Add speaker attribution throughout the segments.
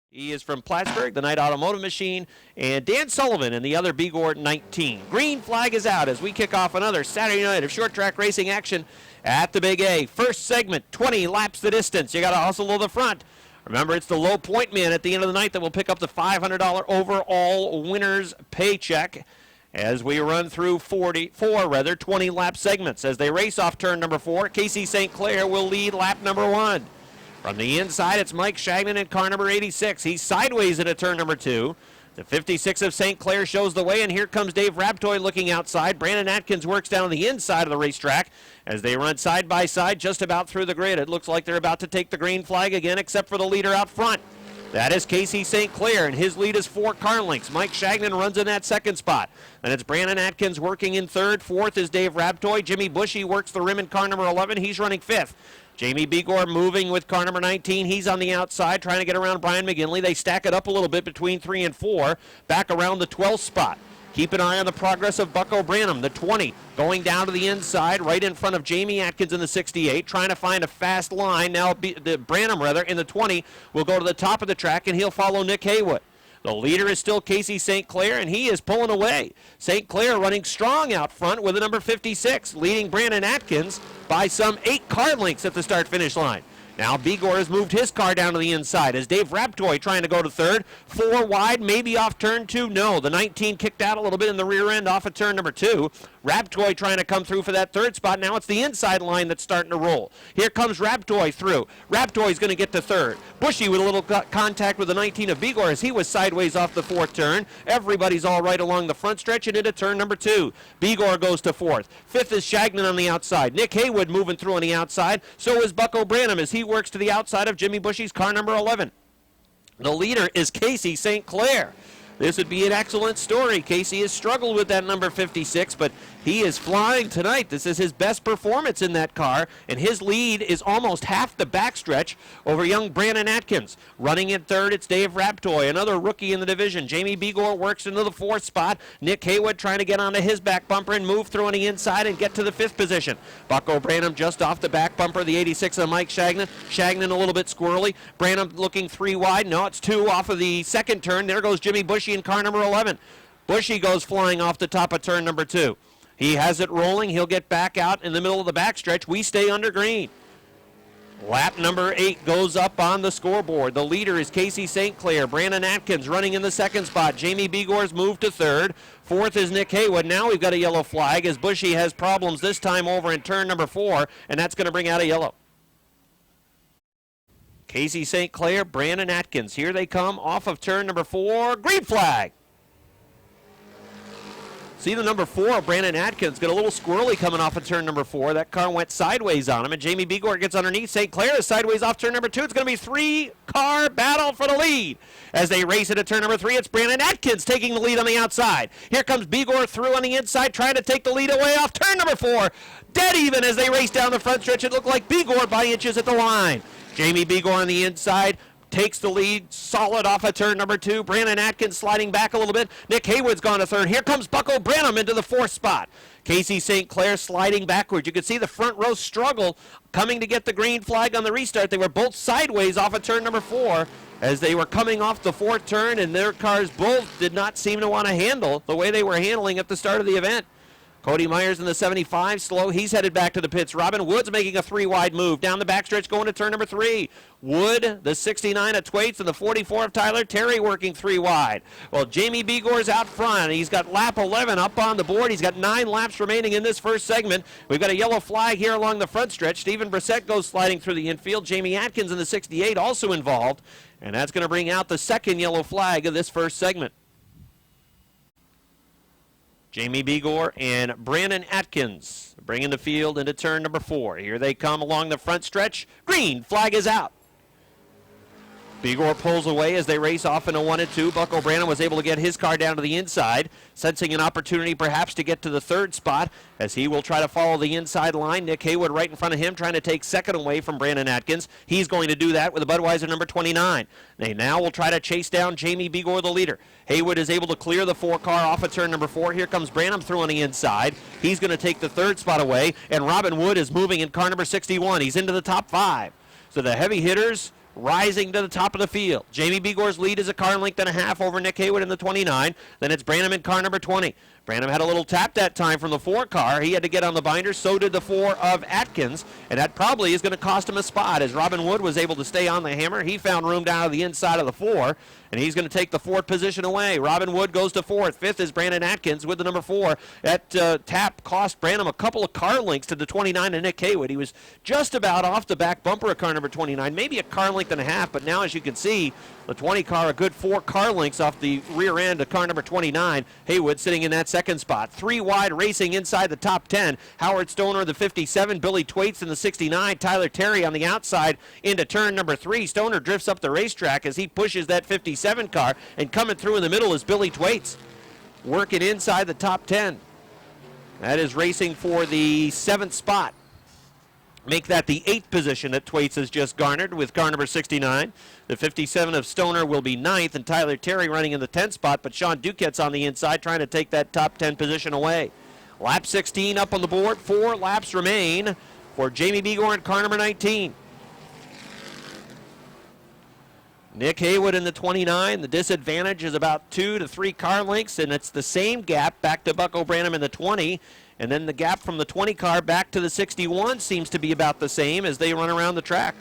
Speaker 1: He is from Plattsburgh, the Knight Automotive Machine, and Dan Sullivan in the other Bigor 19. Green flag is out as we kick off another Saturday night of short track racing action at the Big A. First segment, 20 laps the distance. You got to hustle to the front. Remember, it's the low point man at the end of the night that will pick up the $500 overall winner's paycheck as we run through 20 lap segments. As they race off turn number 4, Casey St. Clair will lead lap number 1. From the inside, it's Mike Shagnon in car number 86. He's sideways into turn number 2. The 56 of St. Clair shows the way, and here comes Dave Raptoy looking outside. Brandon Atkins works down the inside of the racetrack as they run side by side just about through the grid. It looks like they're about to take the green flag again, except for the leader out front. That is Casey St. Clair, and his lead is 4 car lengths. Mike Shagnon runs in that second spot. Then it's Brandon Atkins working in third. Fourth is Dave Raptoy. Jimmy Bushy works the rim in car number 11. He's running fifth. Jamie Bigor moving with car number 19. He's on the outside trying to get around Brian McGinley. They stack it up a little bit between 3 and 4, back around the 12th spot. Keep an eye on the progress of Bucko Branham, the 20, going down to the inside, right in front of Jamie Atkins in the 68, trying to find a fast line. Now, Branham, in the 20, will go to the top of the track, and he'll follow Nick Haywood. The leader is still Casey St. Clair, and he is pulling away. St. Clair running strong out front with the number 56, leading Brandon Atkins by some 8 car lengths at the start-finish line. Now Bigor has moved his car down to the inside as Dave Raptoy trying to go to third. 4 wide, maybe off turn 2. No, the 19 kicked out a little bit in the rear end off of turn number 2. Raptoy trying to come through for that third spot. Now it's the inside line that's starting to roll. Here comes Raptoy through. Raptoy's going to get to third. Bushy with a little contact with the 19 of Bigor as he was sideways off the 4th turn. Everybody's all right along the front stretch and into turn number 2. Bigor goes to 4th. 5th is Shagnon on the outside. Nick Haywood moving through on the outside. So is Bucko Branham as he works to the outside of Jimmy Bushy's car number 11. The leader is Casey St. Clair. This would be an excellent story. Casey has struggled with that number 56, but he is flying tonight. This is his best performance in that car, and his lead is almost half the backstretch over young Brandon Atkins. Running in third, it's Dave Raptoy, another rookie in the division. Jamie Bigor works into the 4th spot. Nick Haywood trying to get onto his back bumper and move through on the inside and get to the 5th position. Bucko Branham just off the back bumper, the 86 of Mike Shagnon. Shagnon a little bit squirrely. Branham looking 3 wide. No, it's 2 off of the 2nd turn. There goes Jimmy Bushy in car number 11. Bushy goes flying off the top of turn number 2. He has it rolling. He'll get back out in the middle of the backstretch. We stay under green. Lap number 8 goes up on the scoreboard. The leader is Casey St. Clair. Brandon Atkins running in the 2nd spot. Jamie Bigor's moved to 3rd. 4th is Nick Haywood. Now we've got a yellow flag as Bushy has problems this time over in turn number 4, and that's going to bring out a yellow. Casey St. Clair, Brandon Atkins. Here they come off of turn number 4. Green flag. See the number 4, Brandon Atkins, got a little squirrely coming off of turn number 4. That car went sideways on him, and Jamie Bigor gets underneath. St. Clair is sideways off turn number 2. It's going to be 3-car battle for the lead. As they race into turn number 3, it's Brandon Atkins taking the lead on the outside. Here comes Bigor through on the inside, trying to take the lead away off turn number 4. Dead even as they race down the front stretch. It looked like Bigor by inches at the line. Jamie Bigor on the inside takes the lead, solid off of turn number 2. Brandon Atkins sliding back a little bit. Nick Haywood's gone to 3rd. Here comes Bucko Branham into the 4th spot. Casey St. Clair sliding backwards. You can see the front row struggle coming to get the green flag on the restart. They were both sideways off of turn number 4 as they were coming off the 4th turn, and their cars both did not seem to want to handle the way they were handling at the start of the event. Cody Myers in the 75, slow. He's headed back to the pits. Robin Wood's making a 3-wide move. Down the backstretch going to turn number 3. Wood, the 69 of Twaits, and the 44 of Tyler Terry working 3 wide. Well, Jamie Bigor's out front. He's got lap 11 up on the board. He's got 9 laps remaining in this first segment. We've got a yellow flag here along the front stretch. Stephen Brissett goes sliding through the infield. Jamie Atkins in the 68 also involved. And that's going to bring out the 2nd yellow flag of this first segment. Jamie Bigor and Brandon Atkins bringing the field into turn number 4. Here they come along the front stretch. Green flag is out. Bigor pulls away as they race off in a 1 and 2. Bucko Branham was able to get his car down to the inside, sensing an opportunity perhaps to get to the 3rd spot as he will try to follow the inside line. Nick Haywood right in front of him trying to take 2nd away from Brandon Atkins. He's going to do that with a Budweiser number 29. They now will try to chase down Jamie Bigor, the leader. Haywood is able to clear the 4 car off of turn number 4. Here comes Branham through on the inside. He's going to take the 3rd spot away, and Robin Wood is moving in car number 61. He's into the top 5. So the heavy hitters rising to the top of the field. Jamie Begor's lead is a car length and a half over Nick Haywood in the 29. Then it's Branham in car number 20. Branham had a little tap that time from the 4 car. He had to get on the binder. So did the 4 of Atkins. And that probably is going to cost him a spot. As Robin Wood was able to stay on the hammer, he found room down to the inside of the 4. And he's going to take the 4th position away. Robin Wood goes to 4th. 5th is Brandon Atkins with the number 4. That tap cost Branham a couple of car lengths to the 29 and Nick Haywood. He was just about off the back bumper of car number 29. Maybe a car length and a half. But now, as you can see, the 20 car a good 4 car lengths off the rear end of car number 29. Haywood sitting in that 2nd spot. 3 wide racing inside the top 10. Howard Stoner, the 57. Billy Twaits in the 69. Tyler Terry on the outside into turn number 3. Stoner drifts up the racetrack as he pushes that 57 car. And coming through in the middle is Billy Twaits, working inside the top 10. That is racing for the 7th spot. Make that the 8th position that Twaits has just garnered with car number 69. The 57 of Stoner will be 9th, and Tyler Terry running in the 10th spot, but Sean Duquette's on the inside trying to take that top 10 position away. Lap 16 up on the board. 4 laps remain for Jamie Begor in car number 19. Nick Haywood in the 29. The disadvantage is about 2 to 3 car lengths, and it's the same gap back to Bucko Branham in the 20. And then the gap from the 20 car back to the 61 seems to be about the same as they run around the track.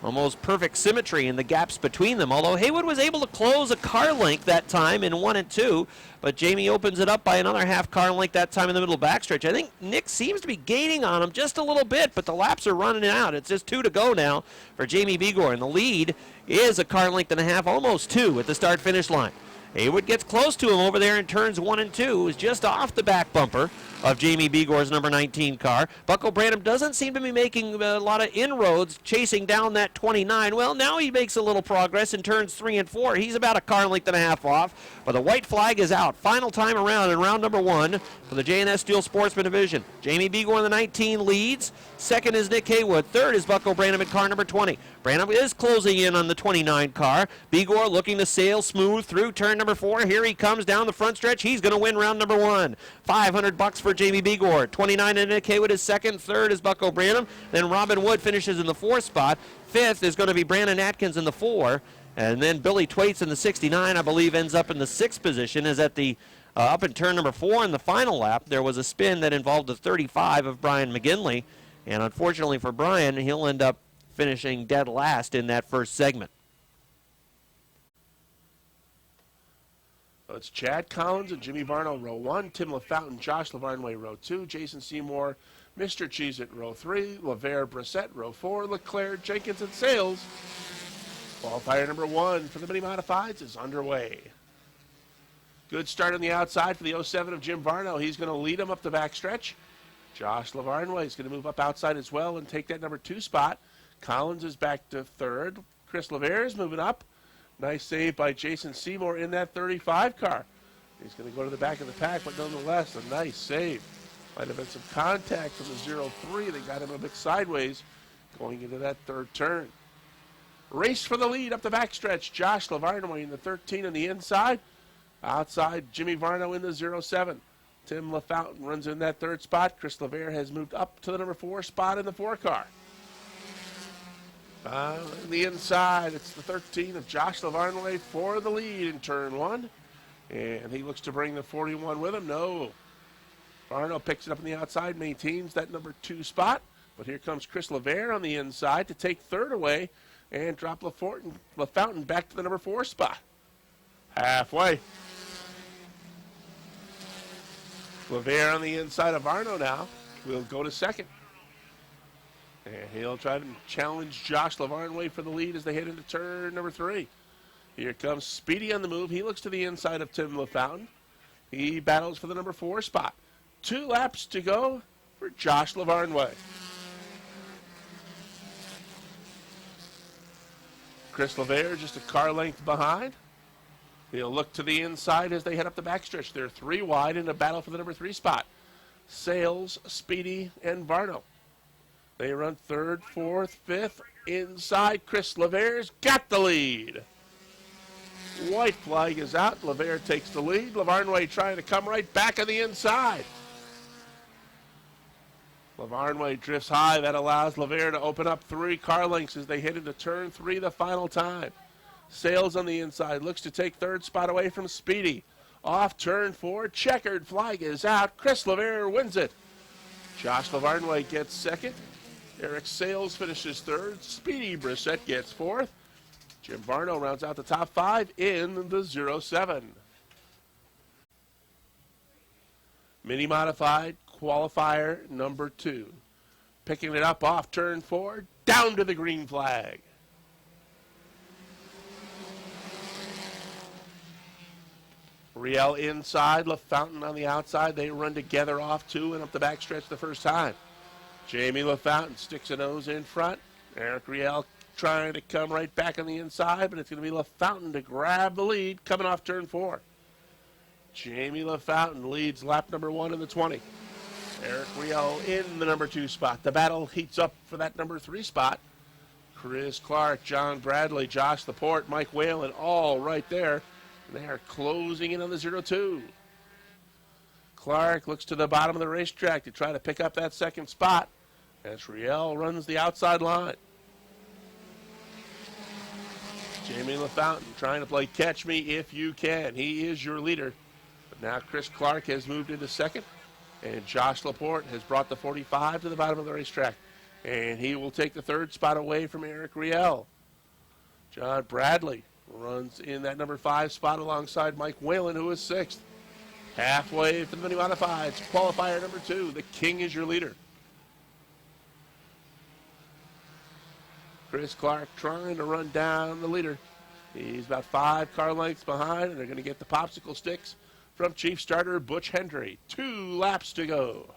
Speaker 1: Almost perfect symmetry in the gaps between them, although Haywood was able to close a car length that time in 1 and 2, but Jamie opens it up by another half car length that time in the middle backstretch. I think Nick seems to be gaining on him just a little bit, but the laps are running out. It's just 2 to go now for Jamie Begor, and the lead is a car length and a half, almost 2 at the start-finish line. Haywood gets close to him over there in turns 1 and 2, is just off the back bumper of Jamie Begor's number 19 car. Bucko Branham doesn't seem to be making a lot of inroads chasing down that 29. Well, now he makes a little progress in turns 3 and 4. He's about a car length and a half off, but the white flag is out. Final time around in round number 1 for the J&S Steel Sportsman Division. Jamie Begor in the 19 leads. 2nd is Nick Haywood. 3rd is Bucko Branham in car number 20. Branham is closing in on the 29 car. Begor looking to sail smooth through turn number 4. Here he comes down the front stretch. He's going to win round number 1. $500 for Jamie Begor. 29 and Nick Haywood is 2nd. 3rd is Bucko Branham. Then Robin Wood finishes in the 4th spot. 5th is going to be Brandon Atkins in the 4. And then Billy Twaits in the 69, I believe, ends up in the 6th position. Is at the up in turn number 4 in the final lap. There was a spin that involved the 35 of Brian McGinley. And unfortunately for Brian, he'll end up finishing dead last in that first segment.
Speaker 2: So it's Chad Collins and Jimmy Varno, row 1. Tim LaFountain, Josh Lavarnway, row 2. Jason Seymour, Mr. Cheez-It, row 3. LeVere Brissett, row 4. Leclerc, Jenkins, and Sales. Qualifier number 1 for the mini modifieds is underway. Good start on the outside for the 07 of Jim Varno. He's going to lead him up the backstretch. Josh Lavarnway is going to move up outside as well and take that number 2 spot. Collins is back to 3rd. Chris LeVere is moving up. Nice save by Jason Seymour in that 35 car. He's going to go to the back of the pack, but nonetheless, a nice save. Might have been some contact from the 03 that got him a bit sideways going into that 3rd turn. Race for the lead up the backstretch. Josh Lavarnway in the 13 on the inside. Outside, Jimmy Varno in the 07. Tim LaFountain runs in that 3rd spot. Chris LeVere has moved up to the number 4 spot in the 4 car. On the inside, it's the 13 of Josh Lavarnway for the lead in turn 1. And he looks to bring the 41 with him. No. Varno picks it up on the outside, maintains that number 2 spot. But here comes Chris LeVere on the inside to take 3rd away and drop LaFountain back to the number 4 spot. Halfway. LeVere on the inside of Varno now will go to 2nd. And he'll try to challenge Josh Lavarnway for the lead as they head into turn number 3. Here comes Speedy on the move. He looks to the inside of Tim LaFountain. He battles for the number 4 spot. 2 laps to go for Josh Lavarnway. Chris LeVere just a car length behind. He'll look to the inside as they head up the backstretch. They're 3 wide in a battle for the number 3 spot. Sales, Speedy, and Varno. They run 3rd, 4th, 5th. Inside, Chris LeVere's got the lead. White flag is out. LeVere takes the lead. Lavarnway trying to come right back on the inside. Lavarnway drifts high. That allows Laver to open up 3 car lengths as they hit into turn 3 the final time. Sales on the inside. Looks to take third spot away from Speedy. Off turn 4. Checkered flag is out. Chris Laver wins it. Josh Lavarnway gets second. Eric Sales finishes third. Speedy Brissett gets fourth. Jim Varno rounds out the top 5 in the 07. Mini modified qualifier number 2. Picking it up off turn 4. Down to the green flag. Riel inside, LaFountain on the outside. They run together off 2 and up the backstretch the first time. Jamie LaFountain sticks a nose in front. Eric Riel trying to come right back on the inside, but it's going to be LaFountain to grab the lead coming off turn 4. Jamie LaFountain leads lap number 1 in the 20. Eric Riel in the number 2 spot. The battle heats up for that number 3 spot. Chris Clark, John Bradley, Josh Laporte, Mike Whalen, all right there. And they are closing in on the 02. Clark looks to the bottom of the racetrack to try to pick up that second spot as Riel runs the outside line. Jamie LaFountain trying to play catch me if you can. He is your leader. But now Chris Clark has moved into second, and Josh Laporte has brought the 45 to the bottom of the racetrack. And he will take the third spot away from Eric Riel. John Bradley runs in that number 5 spot alongside Mike Whalen, who is 6th. Halfway for the mini modifieds. Qualifier number 2. The King is your leader. Chris Clark trying to run down the leader. He's about 5 car lengths behind, and they're going to get the popsicle sticks from Chief Starter Butch Hendry. 2 laps to go.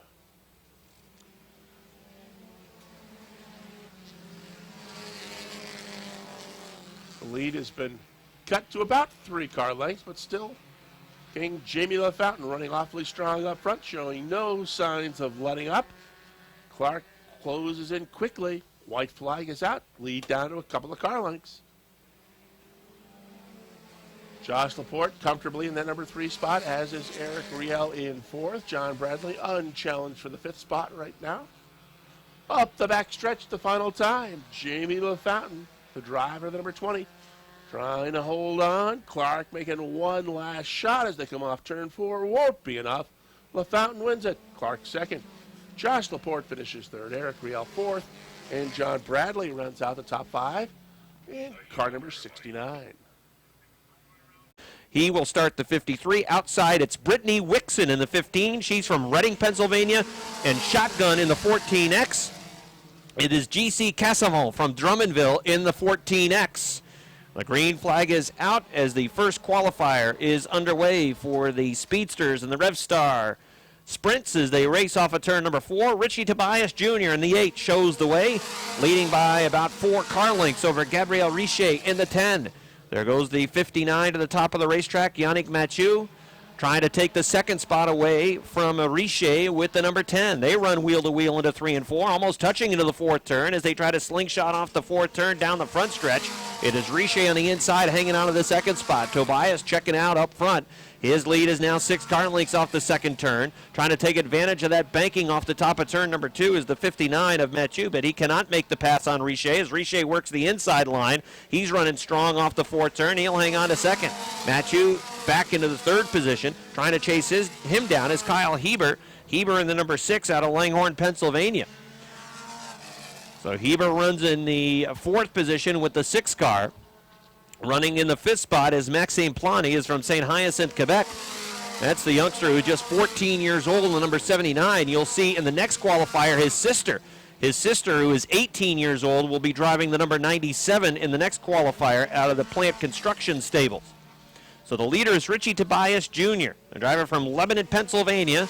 Speaker 2: The lead has been cut to about 3 car lengths, but still King Jamie LaFountain running awfully strong up front, showing no signs of letting up. Clark closes in quickly. White flag is out. Lead down to a couple of car lengths. Josh Laporte comfortably in that number 3 spot, as is Eric Riel in 4th. John Bradley unchallenged for the 5th spot right now. Up the backstretch the final time. Jamie LaFountain, the driver of the number 20, trying to hold on. Clark making one last shot as they come off turn 4. Won't be enough. LaFountain wins it. Clark second. Josh Laporte finishes third. Eric Riel 4th. And John Bradley runs out the top 5 in car number 69.
Speaker 1: He will start the 53. Outside, it's Brittany Wixon in the 15. She's from Reading, Pennsylvania, and shotgun in the 14X. It is G.C. Cassavant from Drummondville in the 14X. The green flag is out as the first qualifier is underway for the Speedsters and the Revstar Sprints as they race off of turn number 4. Richie Tobias Jr. in the 8 shows the way, leading by about 4 car lengths over Gabriel Richer in the 10. There goes the 59 to the top of the racetrack, Yannick Mathieu, trying to take the second spot away from Richer with the number 10. They run wheel-to-wheel into 3 and 4, almost touching into the 4th turn as they try to slingshot off the 4th turn down the front stretch. It is Richer on the inside hanging out of the second spot. Tobias checking out up front. His lead is now 6 car lengths off the second turn. Trying to take advantage of that banking off the top of turn number 2 is the 59 of Mathieu, but he cannot make the pass on Richer as Richer works the inside line. He's running strong off the 4th turn. He'll hang on to second. Mathieu back into the 3rd position. Trying to chase him down is Kyle Heber. Heber in the number 6 out of Langhorne, Pennsylvania. So Heber runs in the 4th position with the 6 car. Running in the 5th spot is Maxime Plani, is from St. Hyacinthe, Quebec. That's the youngster who's just 14 years old in the number 79. You'll see in the next qualifier his sister. His sister, who is 18 years old, will be driving the number 97 in the next qualifier out of the Plant Construction Stables. So the leader is Richie Tobias Jr., a driver from Lebanon, Pennsylvania.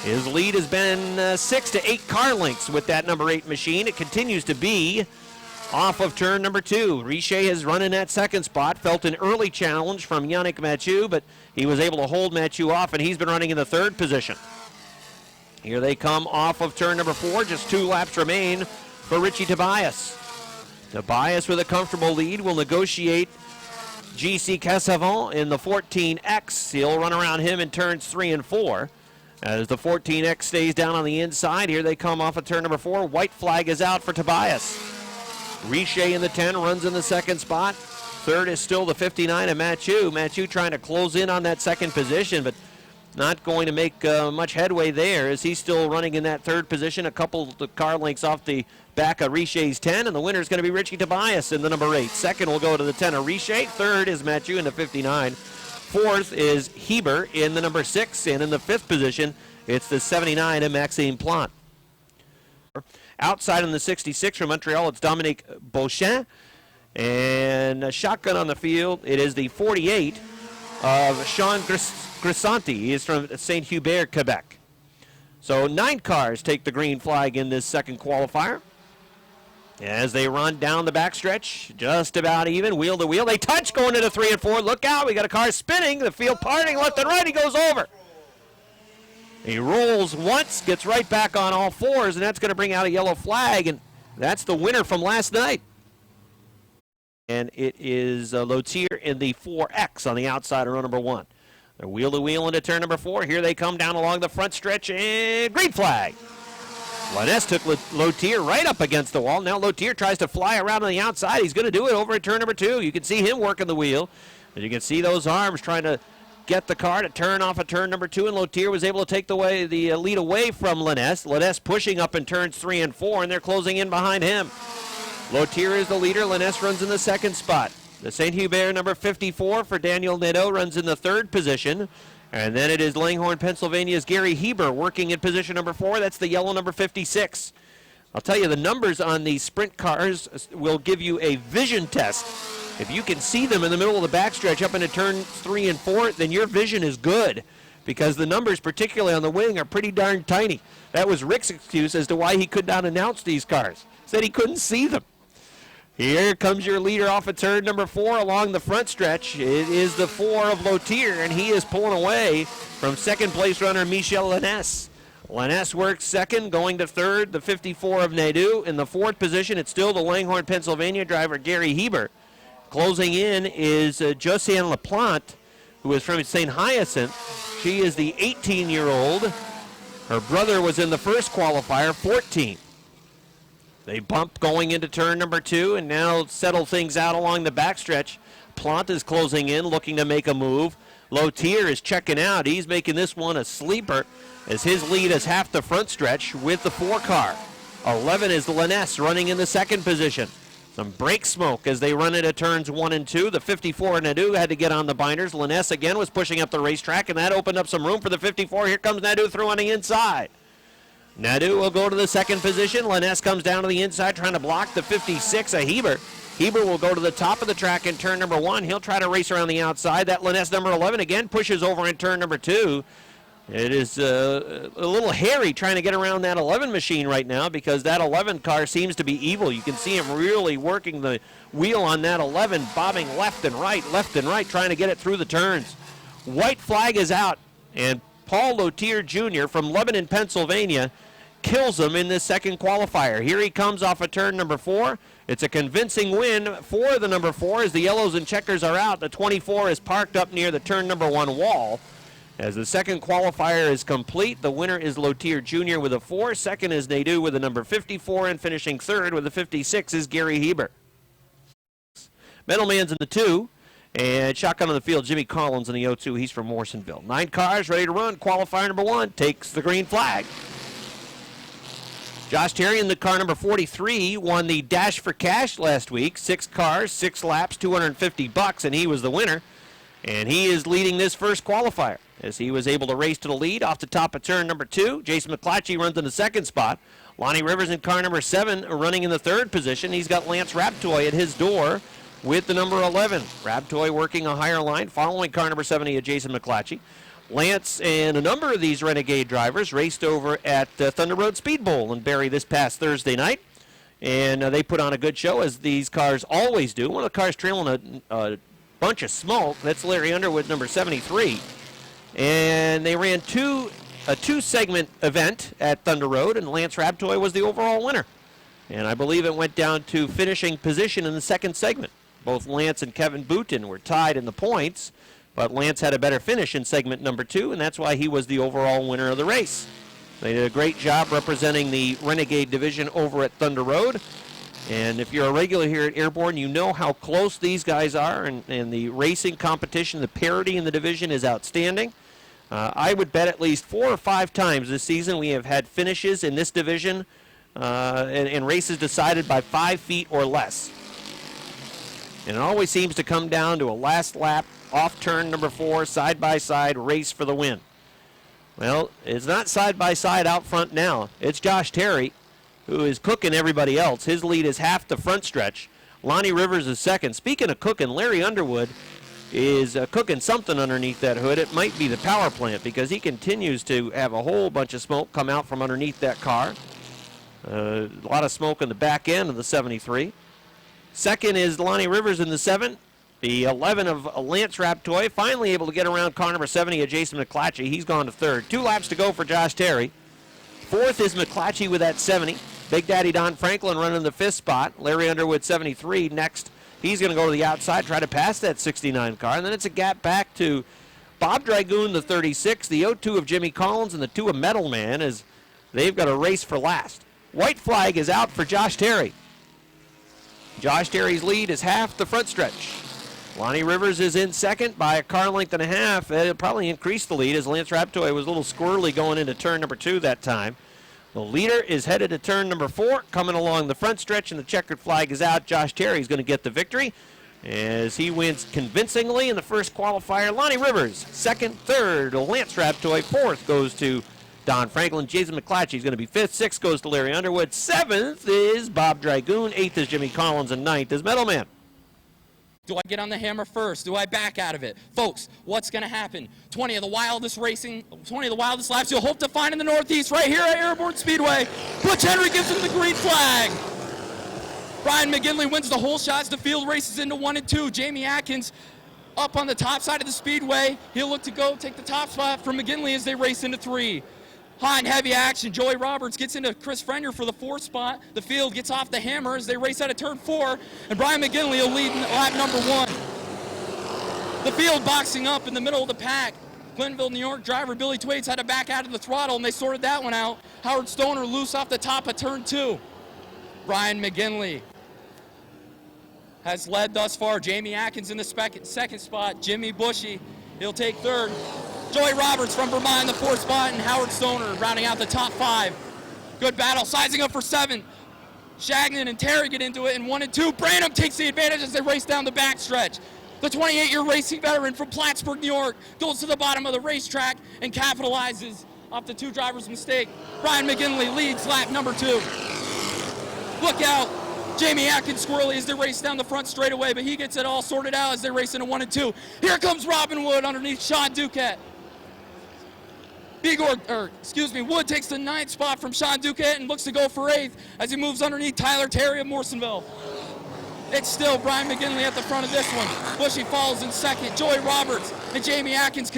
Speaker 1: His lead has been 6 to 8 car lengths with that number 8 machine. It continues to be off of turn number 2. Richer has run in that 2nd spot, felt an early challenge from Yannick Mathieu, but he was able to hold Mathieu off, and he's been running in the 3rd position. Here they come off of turn number 4. Just 2 laps remain for Richie Tobias. Tobias with a comfortable lead will negotiate G.C. Cassavant in the 14X. He'll run around him in turns 3 and 4. As the 14X stays down on the inside, here they come off of turn number 4. White flag is out for Tobias. Richie in the 10 runs in the second spot. Third is still the 59 of Mathieu. Mathieu trying to close in on that second position, but not going to make much headway there as he's still running in that third position, a couple of car lengths off the back of Richie's 10, and the winner is going to be Richie Tobias in the number 8. Second will go to the 10 of Richie. Third is Mathieu in the 59. Fourth is Heber in the number 6, and in the 5th position, it's the 79 of Maxime Plante. Outside in the 66 from Montreal, it's Dominique Beauchamp. And a shotgun on the field, it is the 48 of Sean Grisanti. He is from St. Hubert, Quebec. So 9 cars take the green flag in this second qualifier. As they run down the backstretch, just about even, wheel to wheel. They touch going into 3 and 4. Look out, we got a car spinning. The field parting left and right. He goes over. He rolls once, gets right back on all fours, and that's going to bring out a yellow flag, and that's the winner from last night. And it is Lotier in the 4X on the outside of row number 1. They're wheel to wheel into turn number 4. Here they come down along the front stretch, and green flag. Lannes took Lotier right up against the wall. Now Lotier tries to fly around on the outside. He's going to do it over at turn number 2. You can see him working the wheel. And you can see those arms trying to get the car to turn off of turn number 2, and Lotier was able to take the lead away from Lannes. Lannes pushing up in turns 3 and 4, and they're closing in behind him. Lotier is the leader. Lannes runs in the 2nd spot. The St. Hubert number 54 for Daniel Nadeau runs in the 3rd position. And then it is Langhorne, Pennsylvania's Gary Heber working in position number 4. That's the yellow number 56. I'll tell you, the numbers on these sprint cars will give you a vision test. If you can see them in the middle of the backstretch up into turns 3 and 4, then your vision is good, because the numbers, particularly on the wing, are pretty darn tiny. That was Rick's excuse as to why he could not announce these cars. Said he couldn't see them. Here comes your leader off of turn number 4 along the front stretch. It is the 4 of Lotier, and he is pulling away from second place runner Michel Lannes. Lannes works second, going to third, the 54 of Nadeau. In the 4th position, it's still the Langhorne, Pennsylvania driver Gary Heber. Closing in is Josiane Laplante, who is from St. Hyacinthe. She is the 18-year-old. Her brother was in the first qualifier, 14. They bump going into turn number 2 and now settle things out along the backstretch. Plante is closing in, looking to make a move. Lotier is checking out. He's making this one a sleeper as his lead is half the front stretch with the 4 car. 11 is Lannes running in the 2nd position. Some brake smoke as they run into turns 1 and 2. The 54 Nadeau had to get on the binders. Lannes again was pushing up the racetrack, and that opened up some room for the 54. Here comes Nadeau through on the inside. Nadeau will go to the 2nd position. Lannes comes down to the inside trying to block the 56 of Heber. Heber will go to the top of the track in turn number 1. He'll try to race around the outside. That Lannes number 11 again pushes over in turn number 2. It is a little hairy trying to get around that 11 machine right now, because that 11 car seems to be evil. You can see him really working the wheel on that 11, bobbing left and right, trying to get it through the turns. White flag is out, and Paul Lotier Jr. from Lebanon, Pennsylvania, kills him in this second qualifier. Here he comes off of turn number 4. It's a convincing win for the number 4 as the yellows and checkers are out. The 24 is parked up near the turn number 1 wall. As the second qualifier is complete, the winner is Lotier Jr. with a 4. Second is Nadeau with the number 54, and finishing third with the 56 is Gary Heber. Middleman's in the 2. And shotgun on the field, Jimmy Collins in the 0-2. He's from Morrisonville. 9 cars ready to run. Qualifier number 1 takes the green flag. Josh Terry in the car number 43 won the Dash for Cash last week. 6 cars, 6 laps, $250, and he was the winner. And he is leading this first qualifier as he was able to race to the lead off the top of turn number 2. Jason McClatchy runs in the 2nd spot. Lonnie Rivers in car number 7 running in the 3rd position. He's got Lance Raptoy at his door with the number 11. Raptoy working a higher line, following car number 70 of Jason McClatchy. Lance and a number of these Renegade drivers raced over at Thunder Road Speed Bowl in Barrie this past Thursday night. And they put on a good show, as these cars always do. One of the cars trailing a bunch of smoke, that's Larry Underwood, number 73. And they ran a two-segment event at Thunder Road, and Lance Raptoy was the overall winner. And I believe it went down to finishing position in the second segment. Both Lance and Kevin Boutin were tied in the points, but Lance had a better finish in segment number 2, and that's why he was the overall winner of the race. They did a great job representing the Renegade division over at Thunder Road. And if you're a regular here at Airborne, you know how close these guys are, and the racing competition, the parity in the division is outstanding. I would bet at least 4 or 5 times this season we have had finishes in this division and races decided by 5 feet or less. And it always seems to come down to a last lap, off turn number 4, side-by-side race for the win. Well, it's not side-by-side out front now. It's Josh Terry, who is cooking everybody else. His lead is half the front stretch. Lonnie Rivers is second. Speaking of cooking, Larry Underwood is cooking something underneath that hood. It might be the power plant because he continues to have a whole bunch of smoke come out from underneath that car. A lot of smoke in the back end of the 73. Second is Lonnie Rivers in the 7. The 11 of Lance Raptoy finally able to get around car number 70 of Jason McClatchy. He's gone to third. 2 laps to go for Josh Terry. Fourth is McClatchy with that 70. Big Daddy Don Franklin running the 5th spot. Larry Underwood 73 next. He's going to go to the outside, try to pass that 69 car. And then it's a gap back to Bob Dragoon, the 36, the 02 of Jimmy Collins, and the 2 of Metal Man as they've got a race for last. White flag is out for Josh Terry. Josh Terry's lead is half the front stretch. Lonnie Rivers is in second by a car length and a half. It'll probably increase the lead as Lance Raptoy was a little squirrely going into turn number 2 that time. The leader is headed to turn number 4, coming along the front stretch, and the checkered flag is out. Josh Terry is going to get the victory as he wins convincingly in the first qualifier. Lonnie Rivers, second, third. Lance Raptoy, fourth goes to Don Franklin. Jason McClatchy is going to be fifth. Sixth goes to Larry Underwood. Seventh is Bob Dragoon. Eighth is Jimmy Collins, and ninth is Metal Man.
Speaker 3: Do I get on the hammer first? Do I back out of it? Folks, what's going to happen? 20 of the wildest laps you'll hope to find in the Northeast right here at Airborne Speedway. Butch Henry gives him the green flag. Brian McGinley wins the whole shots. The field races into 1 and 2. Jamie Atkins up on the top side of the speedway. He'll look to go take the top spot from McGinley as they race into 3. High and heavy action. Joey Roberts gets into Chris Frenier for the 4th spot. The field gets off the hammer as they race out of turn 4. And Brian McGinley will lead in lap number 1. The field boxing up in the middle of the pack. Glenville, New York driver Billy Twaits had to back out of the throttle, and they sorted that one out. Howard Stoner loose off the top of turn 2. Brian McGinley has led thus far. Jamie Atkins in the second spot. Jimmy Bushy, he'll take third. Joey Roberts from Vermont in the 4th spot, and Howard Stoner rounding out the top 5. Good battle, sizing up for 7th. Shagnon and Terry get into it in 1 and 2. Branham takes the advantage as they race down the backstretch. The 28-year racing veteran from Plattsburgh, New York, goes to the bottom of the racetrack and capitalizes off the 2 drivers' mistake. Brian McGinley leads lap number 2. Look out. Jamie Atkins squirrely as they race down the front straightaway, but he gets it all sorted out as they race into 1 and 2. Here comes Robin Wood underneath Sean Duquette. Wood takes the 9th spot from Sean Duquette and looks to go for 8th as he moves underneath Tyler Terry of Morrisonville. It's still Brian McGinley at the front of this one. Bushy falls in 2nd. Joey Roberts and Jamie Atkins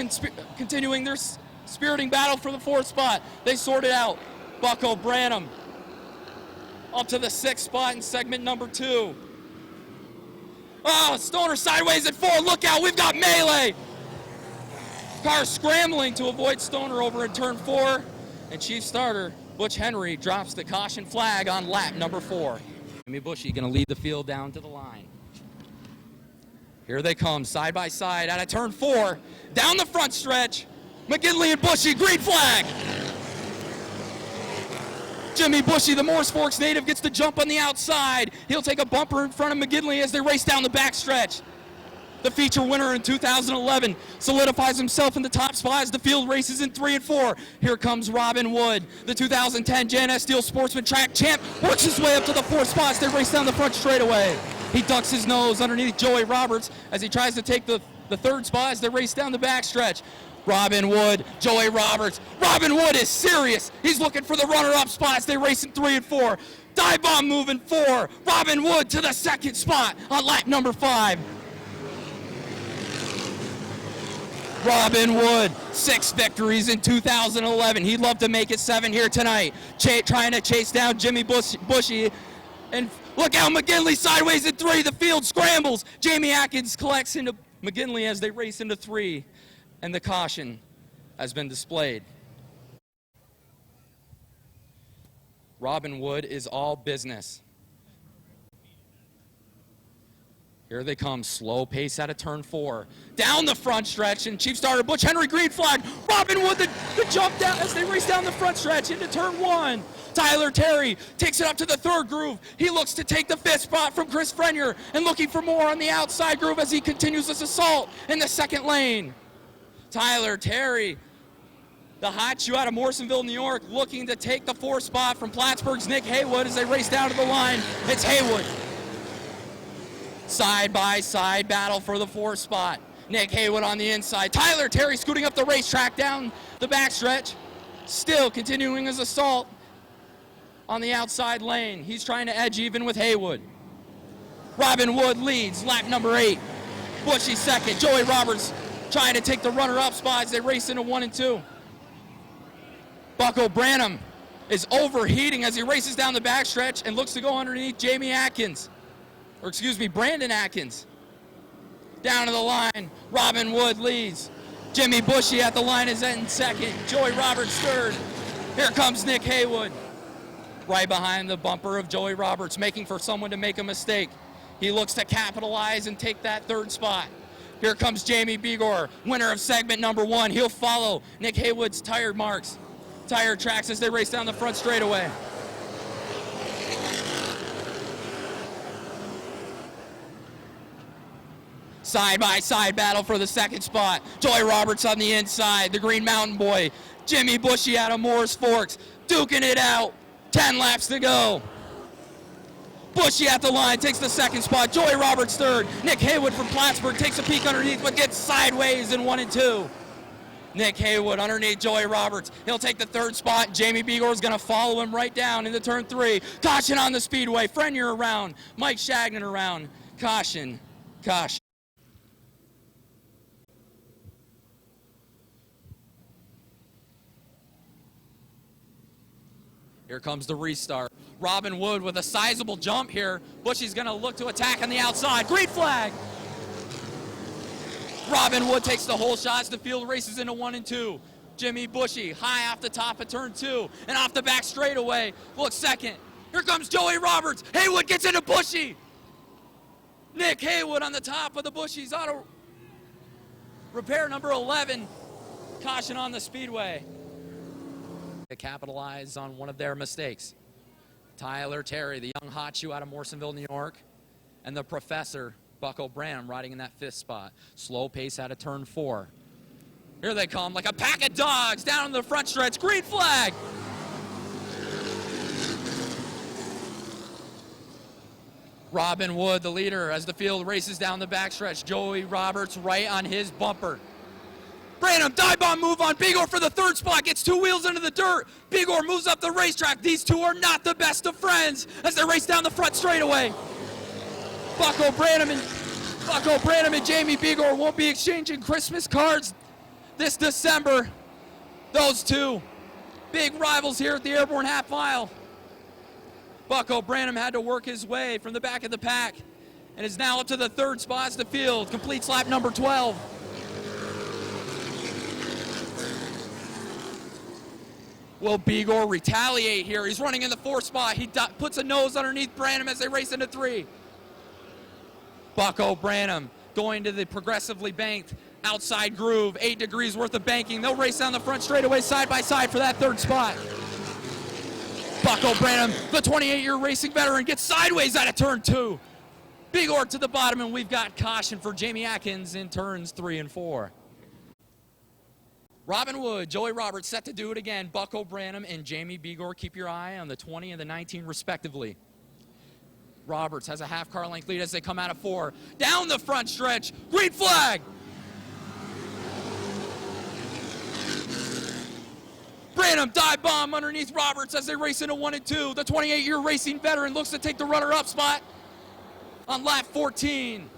Speaker 3: continuing their spiriting battle for the 4th spot. They sort it out. Bucko Branham up to the 6th spot in segment number 2. Oh, Stoner sideways at 4. Look out, we've got melee. Car scrambling to avoid Stoner over in turn 4, and chief starter Butch Henry drops the caution flag on lap number 4. Jimmy Bushy going to lead the field down to the line. Here they come, side by side out of turn 4, down the front stretch. McGinley and Bushy, green flag. Jimmy Bushy, the Morris Forks native, gets the jump on the outside. He'll take a bumper in front of McGinley as they race down the backstretch. The feature winner in 2011 solidifies himself in the top spot as the field races in 3 and 4. Here comes Robin Wood, the 2010 Jan S. Steel Sportsman Track champ, works his way up to the 4th spot as they race down the front straightaway. He ducks his nose underneath Joey Roberts as he tries to take the 3rd spot as they race down the backstretch. Robin Wood, Joey Roberts. Robin Wood is serious. He's looking for the runner-up spot as they race in 3 and 4. Dive bomb moving 4. Robin Wood to the 2nd spot on lap number 5. Robin Wood, 6 victories in 2011. He'd love to make it 7 here tonight. Trying to chase down Jimmy Bushy. And look out, McGinley sideways in 3. The field scrambles. Jamie Atkins collects into McGinley as they race into 3, and the caution has been displayed. Robin Wood is all business. Here they come, slow pace out of turn 4. Down the front stretch, and Chief Starter Butch Henry, green flag. Robin Wood, the jump down as they race down the front stretch into turn 1. Tyler Terry takes it up to the 3rd groove. He looks to take the 5th spot from Chris Frenier and looking for more on the outside groove as he continues this assault in the 2nd lane. Tyler Terry, the hot shoe out of Morrisonville, New York, looking to take the 4th spot from Plattsburgh's Nick Haywood as they race down to the line. It's Haywood. Side-by-side battle for the 4th spot. Nick Haywood on the inside. Tyler Terry scooting up the racetrack down the backstretch. Still continuing his assault on the outside lane. He's trying to edge even with Haywood. Robin Wood leads lap number 8. Bushy 2nd. Joey Roberts trying to take the runner-up spot as they race into 1 and 2. Bucko Branham is overheating as he races down the backstretch and looks to go underneath Brandon Atkins. Down to the line, Robin Wood leads. Jimmy Bushy at the line is in 2nd. Joey Roberts 3rd. Here comes Nick Haywood. Right behind the bumper of Joey Roberts, making for someone to make a mistake. He looks to capitalize and take that 3rd spot. Here comes Jamie Begor, winner of segment number 1. He'll follow Nick Haywood's tire tracks as they race down the front straightaway. Side-by-side battle for the 2nd spot. Joey Roberts on the inside, the Green Mountain Boy. Jimmy Bushy out of Morris Forks, duking it out. 10 laps to go. Bushy at the line, takes the 2nd spot. Joey Roberts 3rd. Nick Haywood from Plattsburgh takes a peek underneath, but gets sideways in 1 and 2. Nick Haywood underneath Joey Roberts. He'll take the 3rd spot. Jamie Begor is going to follow him right down into turn 3. Caution on the speedway. Frenier around. Mike Shagnon around. Caution. Caution. Here comes the restart. Robin Wood with a sizable jump here. Bushy's going to look to attack on the outside. Green flag. Robin Wood takes the whole shots. The field races into 1 and 2. Jimmy Bushy high off the top of turn 2 and off the back straightaway. Looks 2nd. Here comes Joey Roberts. Haywood gets into Bushy. Nick Haywood on the top of the Bushy's auto repair number 11. Caution on the speedway. To capitalize on one of their mistakes. Tyler Terry, the young hot shoe out of Morrisonville, New York, and the professor, Bucko Branham, riding in that 5th spot. Slow pace out of turn 4. Here they come like a pack of dogs down in the front stretch. Green flag. Robin Wood, the leader, as the field races down the backstretch. Joey Roberts right on his bumper. Branham, dive bomb move on Begor for the 3rd spot, gets 2 wheels into the dirt. Begor moves up the racetrack. These two are not the best of friends as they race down the front straightaway. Bucko Branham and Jamie Begor won't be exchanging Christmas cards this December. Those two big rivals here at the Airborne half mile. Bucko Branham had to work his way from the back of the pack and is now up to the 3rd spot as the field completes lap number 12. Will Begor retaliate here? He's running in the 4th spot. He puts a nose underneath Branham as they race into 3. Bucko Branham going to the progressively banked outside groove. 8 degrees worth of banking. They'll race down the front straightaway side by side for that 3rd spot. Bucko Branham, the 28-year racing veteran, gets sideways out of turn 2. Begor to the bottom, and we've got caution for Jamie Atkins in turns 3 and 4. Robin Wood, Joey Roberts set to do it again. Bucko Branham and Jamie Begor, keep your eye on the 20 and the 19 respectively. Roberts has a half car length lead as they come out of 4. Down the front stretch, green flag. Branham dive bomb underneath Roberts as they race into 1 and 2. The 28-year racing veteran looks to take the runner-up spot on lap 14.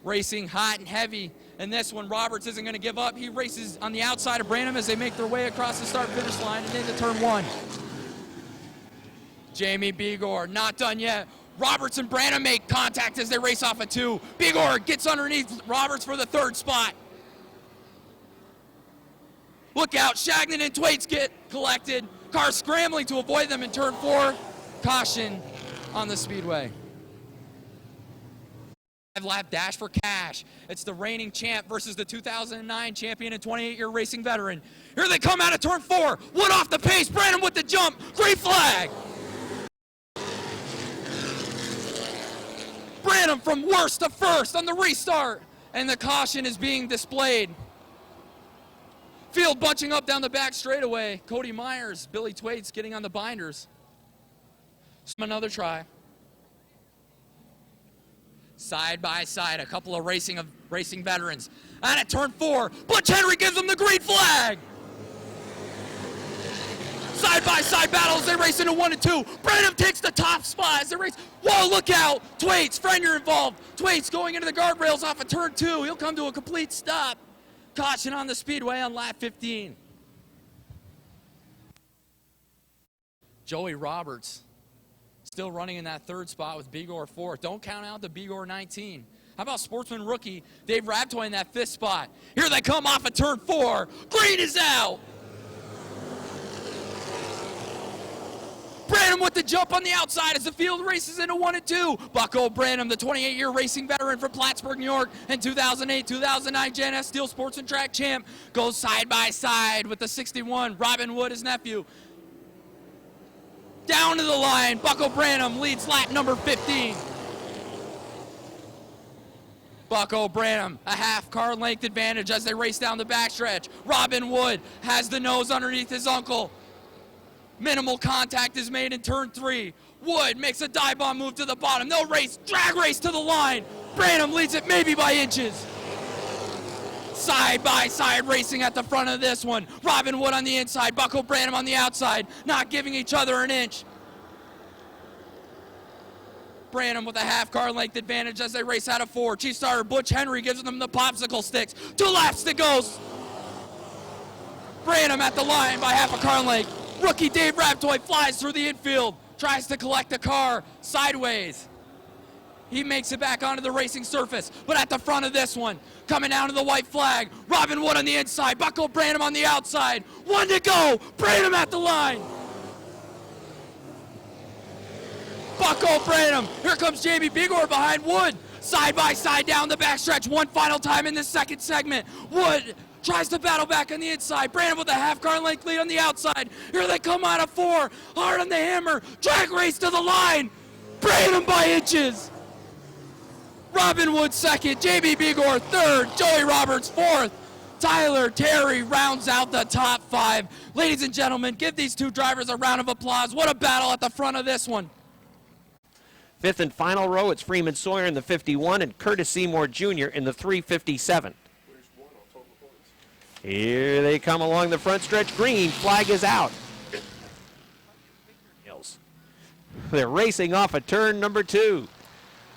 Speaker 3: Racing hot and heavy. And this one, Roberts isn't going to give up. He races on the outside of Branham as they make their way across the start-finish line and into turn 1. Jamie Begor, not done yet. Roberts and Branham make contact as they race off a 2. Bigor gets underneath Roberts for the 3rd spot. Look out, Shagnon and Thwaites get collected. Cars scrambling to avoid them in turn 4. Caution on the Speedway. 5-lap dash for cash. It's the reigning champ versus the 2009 champion and 28-year racing veteran. Here they come out of turn 4. Wood off the pace. Branham with the jump. Green flag. Branham from worst to first on the restart. And the caution is being displayed. Field bunching up down the back straightaway. Cody Myers, Billy Thwaites getting on the binders. Another try. Side by side, a couple of racing veterans. And at turn 4, Butch Henry gives them the green flag. Side by side battles, they race into 1 and 2. Branham takes the top spot as they race. Whoa, look out! Thwaites, Frenier involved. Thwaites going into the guardrails off of turn 2. He'll come to a complete stop. Caution on the Speedway on lap 15. Joey Roberts still running in that 3rd spot with Bigor 4th. Don't count out the Bigor 19. How about sportsman rookie Dave Rabtoy in that 5th spot? Here they come off of turn 4. Green is out. Branham with the jump on the outside as the field races into 1 and 2. Bucko Branham, the 28-year racing veteran from Plattsburgh, New York, and 2008-2009 Jan S. Steel Sports and Track champ, goes side by side with the 61, Robin Wood, his nephew. Down to the line, Bucko Branham leads lap number 15. Bucko Branham, a half car length advantage as they race down the backstretch. Robin Wood has the nose underneath his uncle. Minimal contact is made in turn 3. Wood makes a dive bomb move to the bottom. They'll race, drag race to the line. Branham leads it maybe by inches. Side by side racing at the front of this one. Robin Wood on the inside, Bucko Branham on the outside, not giving each other an inch. Branham with a half car length advantage as they race out of 4. Chief starter Butch Henry gives them the popsicle sticks. 2 laps to go. Branham at the line by half a car length. Rookie Dave Rabtoy flies through the infield, tries to collect the car sideways. He makes it back onto the racing surface, but at the front of this one, coming down to the white flag, Robin Wood on the inside, Bucko Branham on the outside. 1 to go, Branham at the line. Bucko Branham, here comes Jamie Bigor behind Wood. Side by side down the backstretch, one final time in this 2nd segment. Wood tries to battle back on the inside. Branham with a half car length lead on the outside. Here they come out of 4. Hard on the hammer. Drag race to the line. Branham by inches. Robin Wood 2nd. JB Bigor 3rd. Joey Roberts 4th. Tyler Terry rounds out the top 5. Ladies and gentlemen, give these 2 drivers a round of applause. What a battle at the front of this one.
Speaker 1: 5th and final row, it's Freeman Sawyer in the 51 and Curtis Seymour Jr. in the 357. Here they come along the front stretch. Green flag is out. They're racing off of turn number 2.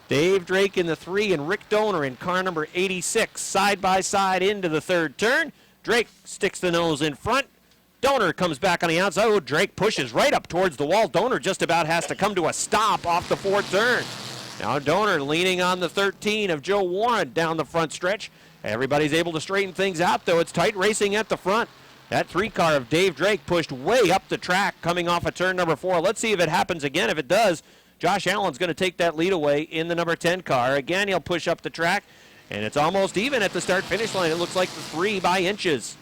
Speaker 1: Dave Drake in the 3 and Rick Donor in car number 86. Side by side into the 3rd turn. Drake sticks the nose in front. Donor comes back on the outside. Oh, Drake pushes right up towards the wall. Donor just about has to come to a stop off the 4th turn. Now Donor leaning on the 13 of Joe Warren down the front stretch. Everybody's able to straighten things out, though. It's tight racing at the front. That 3 car of Dave Drake pushed way up the track coming off of turn number 4. Let's see if it happens again. If it does, Josh Allen's going to take that lead away in the number 10 car. Again, he'll push up the track, and it's almost even at the start-finish line. It looks like the 3 by inches.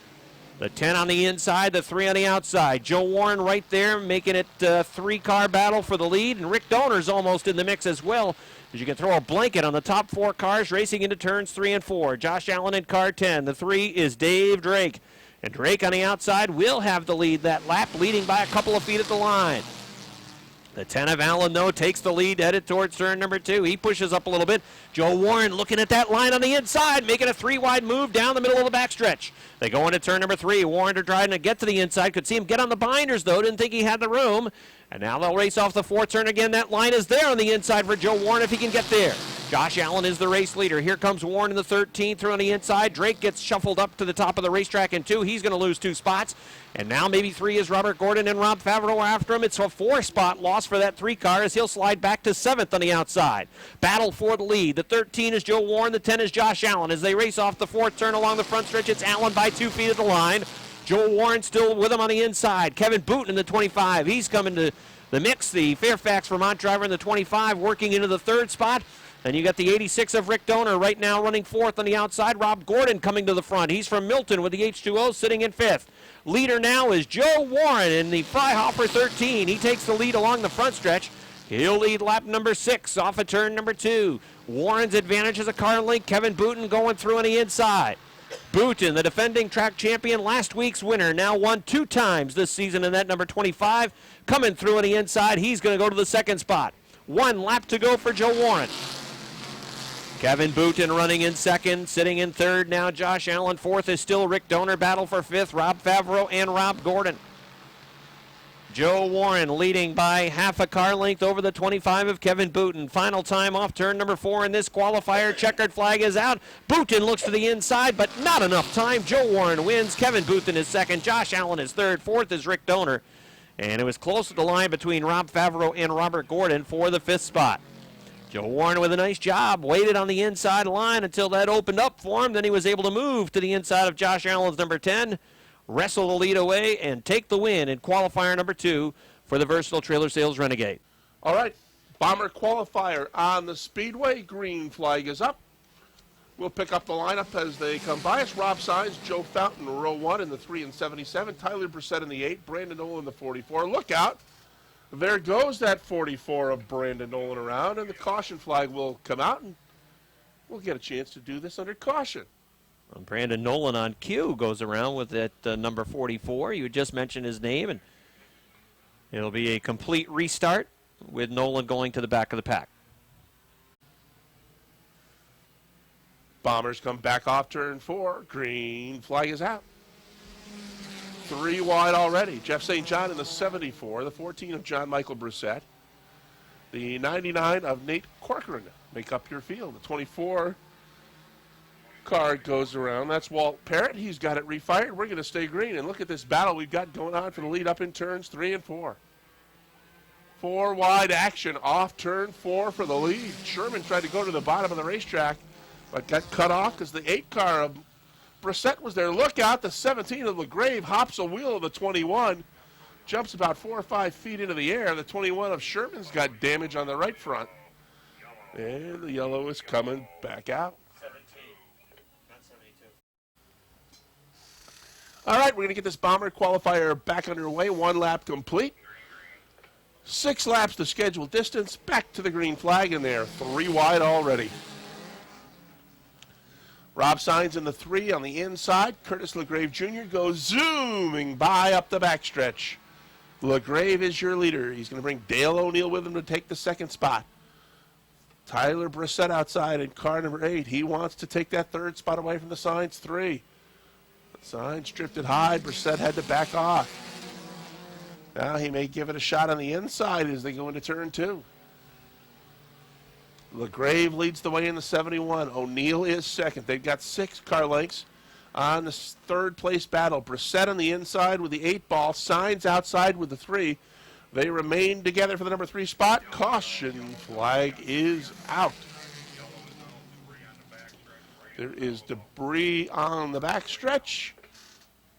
Speaker 1: The 10 on the inside, the 3 on the outside. Joe Warren right there making it a 3-car battle for the lead, and Rick Donor's almost in the mix as well. As you can throw a blanket on the top 4 cars racing into turns 3 and 4. Josh Allen in car 10. The 3 is Dave Drake. And Drake on the outside will have the lead that lap, leading by a couple of feet at the line. The 10 of Allen, though, takes the lead, headed towards turn number 2. He pushes up a little bit. Joe Warren looking at that line on the inside, making a 3-wide move down the middle of the backstretch. They go into turn number 3. Warren trying to get to the inside. Could see him get on the binders, though. Didn't think he had the room. And now they'll race off the 4th turn again. That line is there on the inside for Joe Warren if he can get there. Josh Allen is the race leader. Here comes Warren in the 13th through on the inside. Drake gets shuffled up to the top of the racetrack in 2. He's going to lose 2 spots. And now maybe 3 is Robert Gordon and Rob Favreau after him. It's a 4-spot loss for that 3 car as he'll slide back to 7th on the outside. Battle for the lead. The 13 is Joe Warren. The 10 is Josh Allen. As they race off the 4th turn along the front stretch, it's Allen by 2 feet at the line. Joe Warren still with him on the inside. Kevin Booten in the 25. He's coming to the mix. The Fairfax Vermont driver in the 25 working into the 3rd spot. And you got the 86 of Rick Donor right now running 4th on the outside. Rob Gordon coming to the front. He's from Milton with the H2O sitting in 5th. Leader now is Joe Warren in the Freihofer 13. He takes the lead along the front stretch. He'll lead lap number 6 off of turn number 2. Warren's advantage is a car link. Kevin Booten going through on the inside. Booten, the defending track champion, last week's winner, now won 2 times this season in that number 25. Coming through on the inside, he's going to go to the 2nd spot. 1 lap to go for Joe Warren. Kevin Booten running in 2nd, sitting in 3rd now. Josh Allen 4th is still Rick Donor. Battle for 5th, Rob Favreau and Rob Gordon. Joe Warren leading by half a car length over the 25 of Kevin Booten. Final time off turn number 4 in this qualifier. Checkered flag is out. Booten looks to the inside, but not enough time. Joe Warren wins. Kevin Booten is 2nd. Josh Allen is 3rd. 4th is Rick Donor. And it was close to the line between Rob Favreau and Robert Gordon for the 5th spot. Joe Warren with a nice job, waited on the inside line until that opened up for him. Then he was able to move to the inside of Josh Allen's number 10, wrestle the lead away, and take the win in qualifier number 2 for the Versatile Trailer Sales Renegade.
Speaker 2: All right, Bomber qualifier on the Speedway. Green flag is up. We'll pick up the lineup as they come by us. Rob Sines, Joe Fountain, row 1 in the 3 and 77. Tyler Brissett in the 8. Brandon Nolan in the 44. Look out. There goes that 44 of Brandon Nolan around, and the caution flag will come out, and we'll get a chance to do this under caution.
Speaker 1: Brandon Nolan on cue goes around with that number 44. You just mentioned his name, and it'll be a complete restart with Nolan going to the back of the pack.
Speaker 2: Bombers come back off turn 4. Green flag is out. 3 wide already. Jeff St. John in the 74, the 14 of John Michael Brissett, the 99 of Nate Corcoran make up your field. The 24 card goes around. That's Walt Parrott. He's got it refired. We're going to stay green. And look at this battle we've got going on for the lead up in turns 3 and 4. 4 wide action off turn 4 for the lead. Sherman tried to go to the bottom of the racetrack, but got cut off because the 8 car of Brissett was there. Look out, the 17 of LaGrave hops a wheel of the 21. Jumps about 4 or 5 feet into the air. The 21 of Sherman's got damage on the right front. And the yellow is coming back out.
Speaker 1: 17, not 72.
Speaker 2: All right, we're going to get this Bomber qualifier back underway. 1 lap complete. 6 laps to scheduled distance. Back to the green flag, and they're 3 wide already. Rob Sines in the 3 on the inside. Curtis LaGrave Jr. goes zooming by up the backstretch. LaGrave is your leader. He's going to bring Dale O'Neill with him to take the 2nd spot. Tyler Brissett outside in car number 8. He wants to take that 3rd spot away from the Sines 3. The Sines drifted high. Brissett had to back off. Now he may give it a shot on the inside as they go into turn 2. LaGrave leads the way in the 71. O'Neill is 2nd. They've got 6 car lengths on the 3rd place battle. Brissett on the inside with the 8 ball. Sines outside with the 3. They remain together for the number 3 spot. Caution flag is out. There is debris on the backstretch.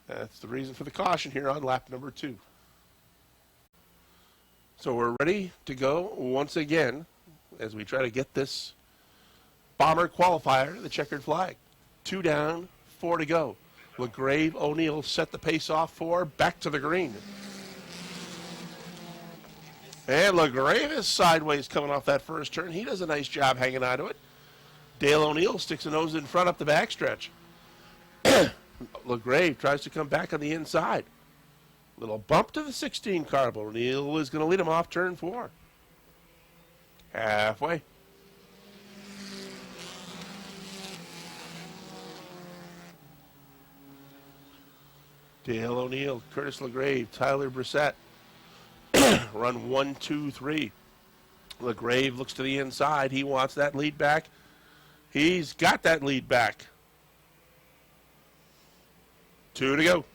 Speaker 2: That's the reason for the caution here on lap number 2. So we're ready to go once again as we try to get this Bomber qualifier to the checkered flag. 2 down, 4 to go. LaGrave O'Neill set the pace off 4, back to the green. And LaGrave is sideways coming off that first turn. He does a nice job hanging on to it. Dale O'Neill sticks a nose in front up the backstretch. LaGrave tries to come back on the inside. Little bump to the 16 car, but O'Neill is going to lead him off turn 4. Halfway. Dale O'Neill, Curtis LaGrave, Tyler Brissett. Run 1, 2, 3. LaGrave looks to the inside. He wants that lead back. He's got that lead back. 2 to go.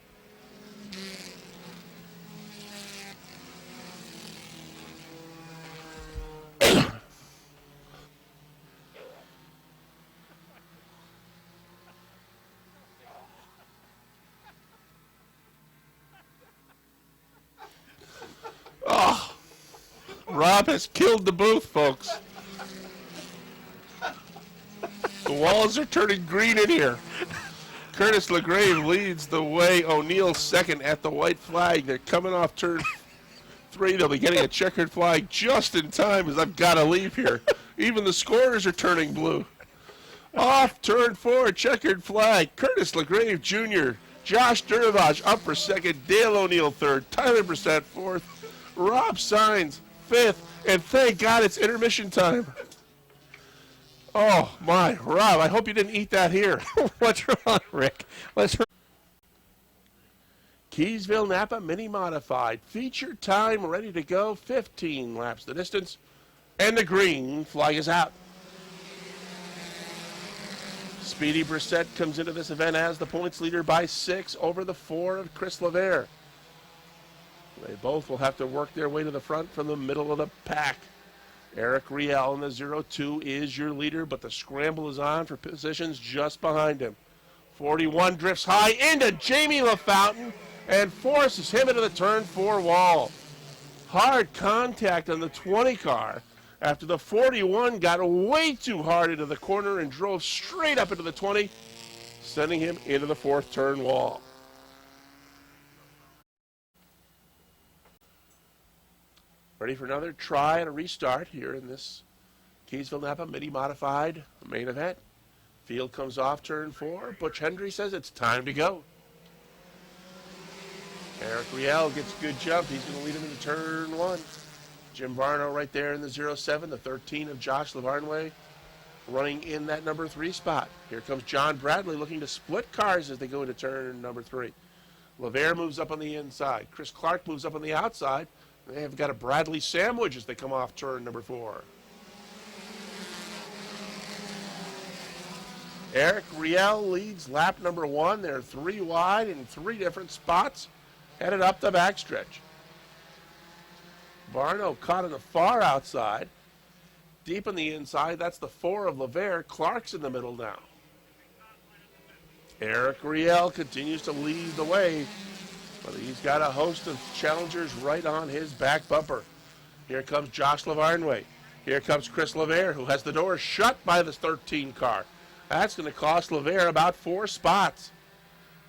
Speaker 2: Oh, Rob has killed the booth, folks. The walls are turning green in here. Curtis LaGrave leads the way. O'Neill second at the white flag. They're coming off turn 3. They'll be getting a checkered flag just in time as I've got to leave here. Even the scorers are turning blue. Off turn 4, checkered flag. Curtis LaGrave Jr., Josh Duravage up for second. Dale O'Neill third. Tyler Brissett fourth. Rob Signs fifth. And thank God it's intermission time. Oh, my. Rob, I hope you didn't eat that here.
Speaker 1: What's wrong, Rick? What's wrong?
Speaker 2: Keysville Napa Mini Modified. Feature time ready to go. 15 laps the distance. And the green flag is out. Speedy Brissett comes into this event as the points leader by 6 over the 4 of Chris LaVere. They both will have to work their way to the front from the middle of the pack. Eric Riel in the 0-2 is your leader, but the scramble is on for positions just behind him. 41 drifts high into Jamie LaFountain and forces him into the turn 4 wall. Hard contact on the 20 car after the 41 got way too hard into the corner and drove straight up into the 20, sending him into the 4th turn wall. Ready for another try and a restart here in this Keysville Napa Mini Modified main event. Field comes off turn 4. Butch Hendry says it's time to go. Eric Riel gets a good jump. He's going to lead him into turn 1. Jim Varno right there in the 0-7, the 13 of Josh Lavarnway running in that number 3 spot. Here comes John Bradley looking to split cars as they go into turn number 3. LaVere moves up on the inside. Chris Clark moves up on the outside. They have got a Bradley sandwich as they come off turn number 4. Eric Riel leads lap number 1. They're 3 wide in 3 different spots, headed up the backstretch. Barno caught on the far outside. Deep on the inside, that's the 4 of LaVere. Clark's in the middle now. Eric Riel continues to lead the way, but he's got a host of challengers right on his back bumper. Here comes Josh Lavarnway. Here comes Chris LaVere, who has the door shut by this 13 car. That's going to cost LaVere about 4 spots.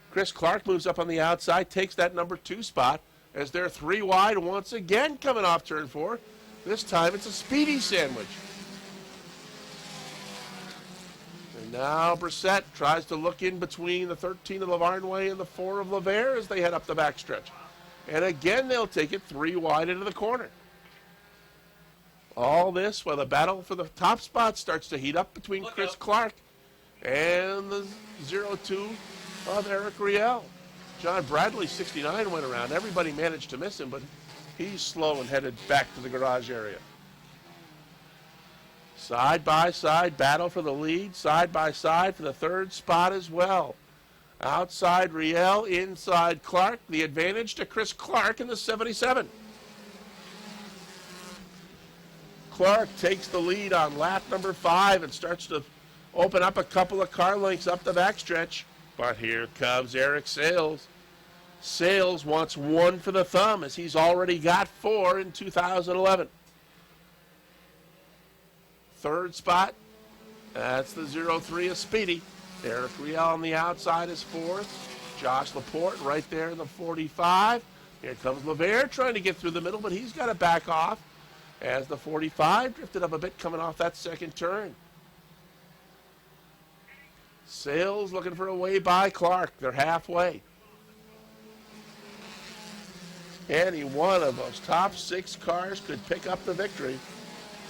Speaker 2: Chris Clark moves up on the outside, takes that number 2 spot, as they're 3 wide once again coming off turn 4. This time it's a speedy sandwich. And now Brissett tries to look in between the 13 of Lavarnway and the 4 of LaVere as they head up the backstretch. And again they'll take it 3 wide into the corner. All this while the battle for the top spot starts to heat up between Chris Clark and the 0-2 of Eric Riel. John Bradley, 69, went around. Everybody managed to miss him, but he's slow and headed back to the garage area. Side-by-side battle for the lead. Side-by-side for the 3rd spot as well. Outside Riel, inside Clark. The advantage to Chris Clark in the 77. Clark takes the lead on lap number 5 and starts to open up a couple of car lengths up the backstretch. But here comes Eric Sales. Sales wants 1 for the thumb as he's already got 4 in 2011. 3rd spot, that's the 0-3 of Speedy. Eric Riel on the outside is 4th. Josh Laporte right there in the 45. Here comes LaVere trying to get through the middle, but he's got to back off as the 45 drifted up a bit coming off that 2nd turn. Sales looking for a way by Clark. They're halfway. Any one of those top 6 cars could pick up the victory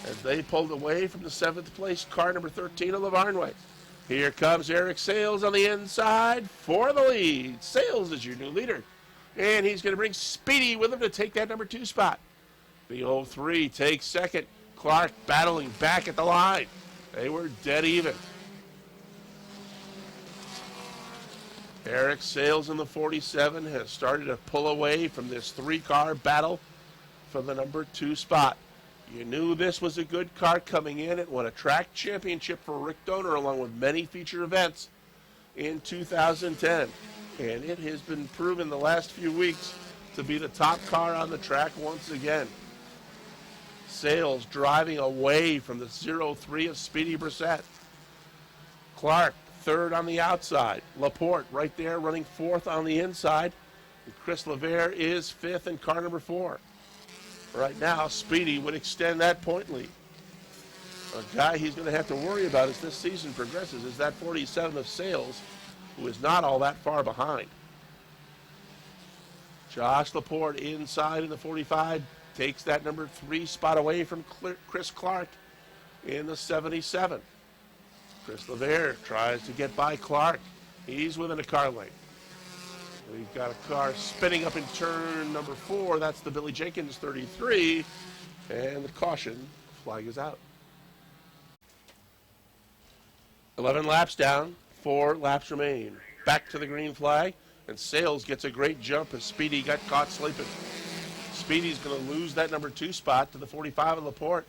Speaker 2: as they pulled away from the 7th place car, number 13 of Lavarnway. Here comes Eric Sales on the inside for the lead. Sales is your new leader. And he's going to bring Speedy with him to take that number 2 spot. The 03 takes second. Clark battling back at the line. They were dead even. Eric Sales in the 47 has started to pull away from this 3-car battle for the number 2 spot. You knew this was a good car coming in. It won a track championship for Rick Donor along with many feature events in 2010. And it has been proven the last few weeks to be the top car on the track once again. Sales driving away from the 03 of Speedy Brissett. Clark third on the outside. Laporte right there running fourth on the inside. And Chris LeVere is fifth in car number 4. Right now, Speedy would extend that point lead. A guy he's going to have to worry about as this season progresses is that 47 of Sales, who is not all that far behind. Josh Laporte inside in the 45 takes that number 3 spot away from Chris Clark in the 77. Chris LeVere tries to get by Clark. He's within a car length. We've got a car spinning up in turn number 4. That's the Billy Jenkins 33. And the caution flag is out. 11 laps down, 4 laps remain. Back to the green flag, and Sales gets a great jump as Speedy got caught sleeping. Speedy's going to lose that number 2 spot to the 45 of Laporte.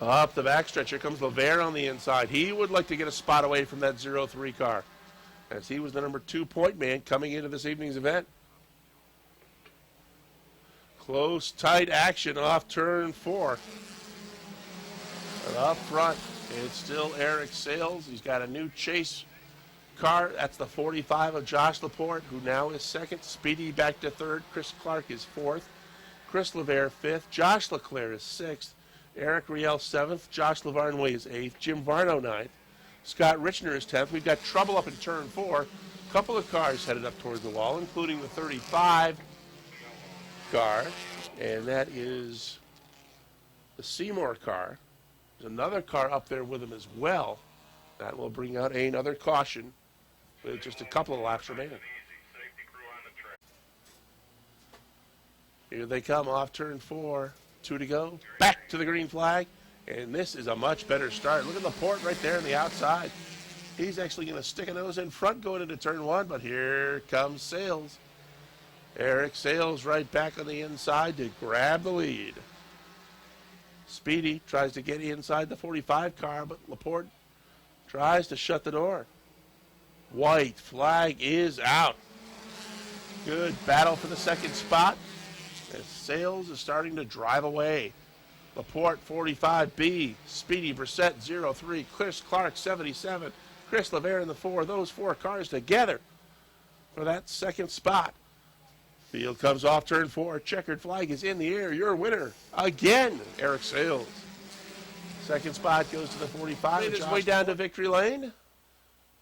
Speaker 2: Up the backstretch, here comes LeVere on the inside. He would like to get a spot away from that 03 car, as he was the number 2 point man coming into this evening's event. Close, tight action off turn 4. And up front, it's still Eric Sales. He's got a new chase car. That's the 45 of Josh Laporte, who now is second. Speedy back to third. Chris Clark is fourth. Chris LeVere fifth. Josh LeClaire is sixth. Eric Riel seventh. Josh Lavarnway is eighth. Jim Varno ninth. Scott Richner is 10th. We've got trouble up in turn 4. A couple of cars headed up towards the wall, including the 35 car, and that is the Seymour car. There's another car up there with him as well. That will bring out another caution with just a couple of laps remaining. Here they come off turn 4. 2 to go. Back to the green flag. And this is a much better start. Look at Laporte right there on the outside. He's actually going to stick a nose in front going into turn 1, but here comes Sales. Eric Sales right back on the inside to grab the lead. Speedy tries to get inside the 45 car, but Laporte tries to shut the door. White flag is out. Good battle for the second spot as Sales is starting to drive away. Laporte 45B, Speedy Brissett 03, Chris Clark 77, Chris LeVere in the 4. Those 4 cars together for that second spot. Field comes off turn 4. Checkered flag is in the air. Your winner again, Eric Sales. Second spot goes to the 45. Made his way down to victory lane.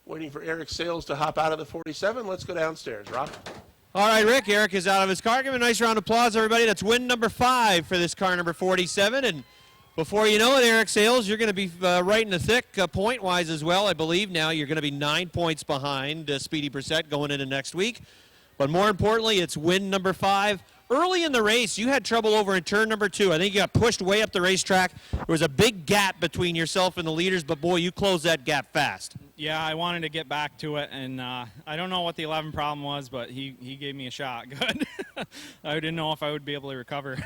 Speaker 2: Waiting for Eric Sales to hop out of the 47. Let's go downstairs, Rob.
Speaker 1: All right, Rick. Eric is out of his car. Give him a nice round of applause, everybody. That's win number 5 for this car number 47. And before you know it, Eric Sales, you're going to be right in the thick point-wise as well. I believe now you're going to be 9 points behind Speedy Brissett going into next week. But more importantly, it's win number 5. Early in the race, you had trouble over in turn number 2. I think you got pushed way up the racetrack. There was a big gap between yourself and the leaders, but boy, you closed that gap fast.
Speaker 4: Yeah, I wanted to get back to it, and I don't know what the 11 problem was, but he gave me a shot. Good. I didn't know if I would be able to recover.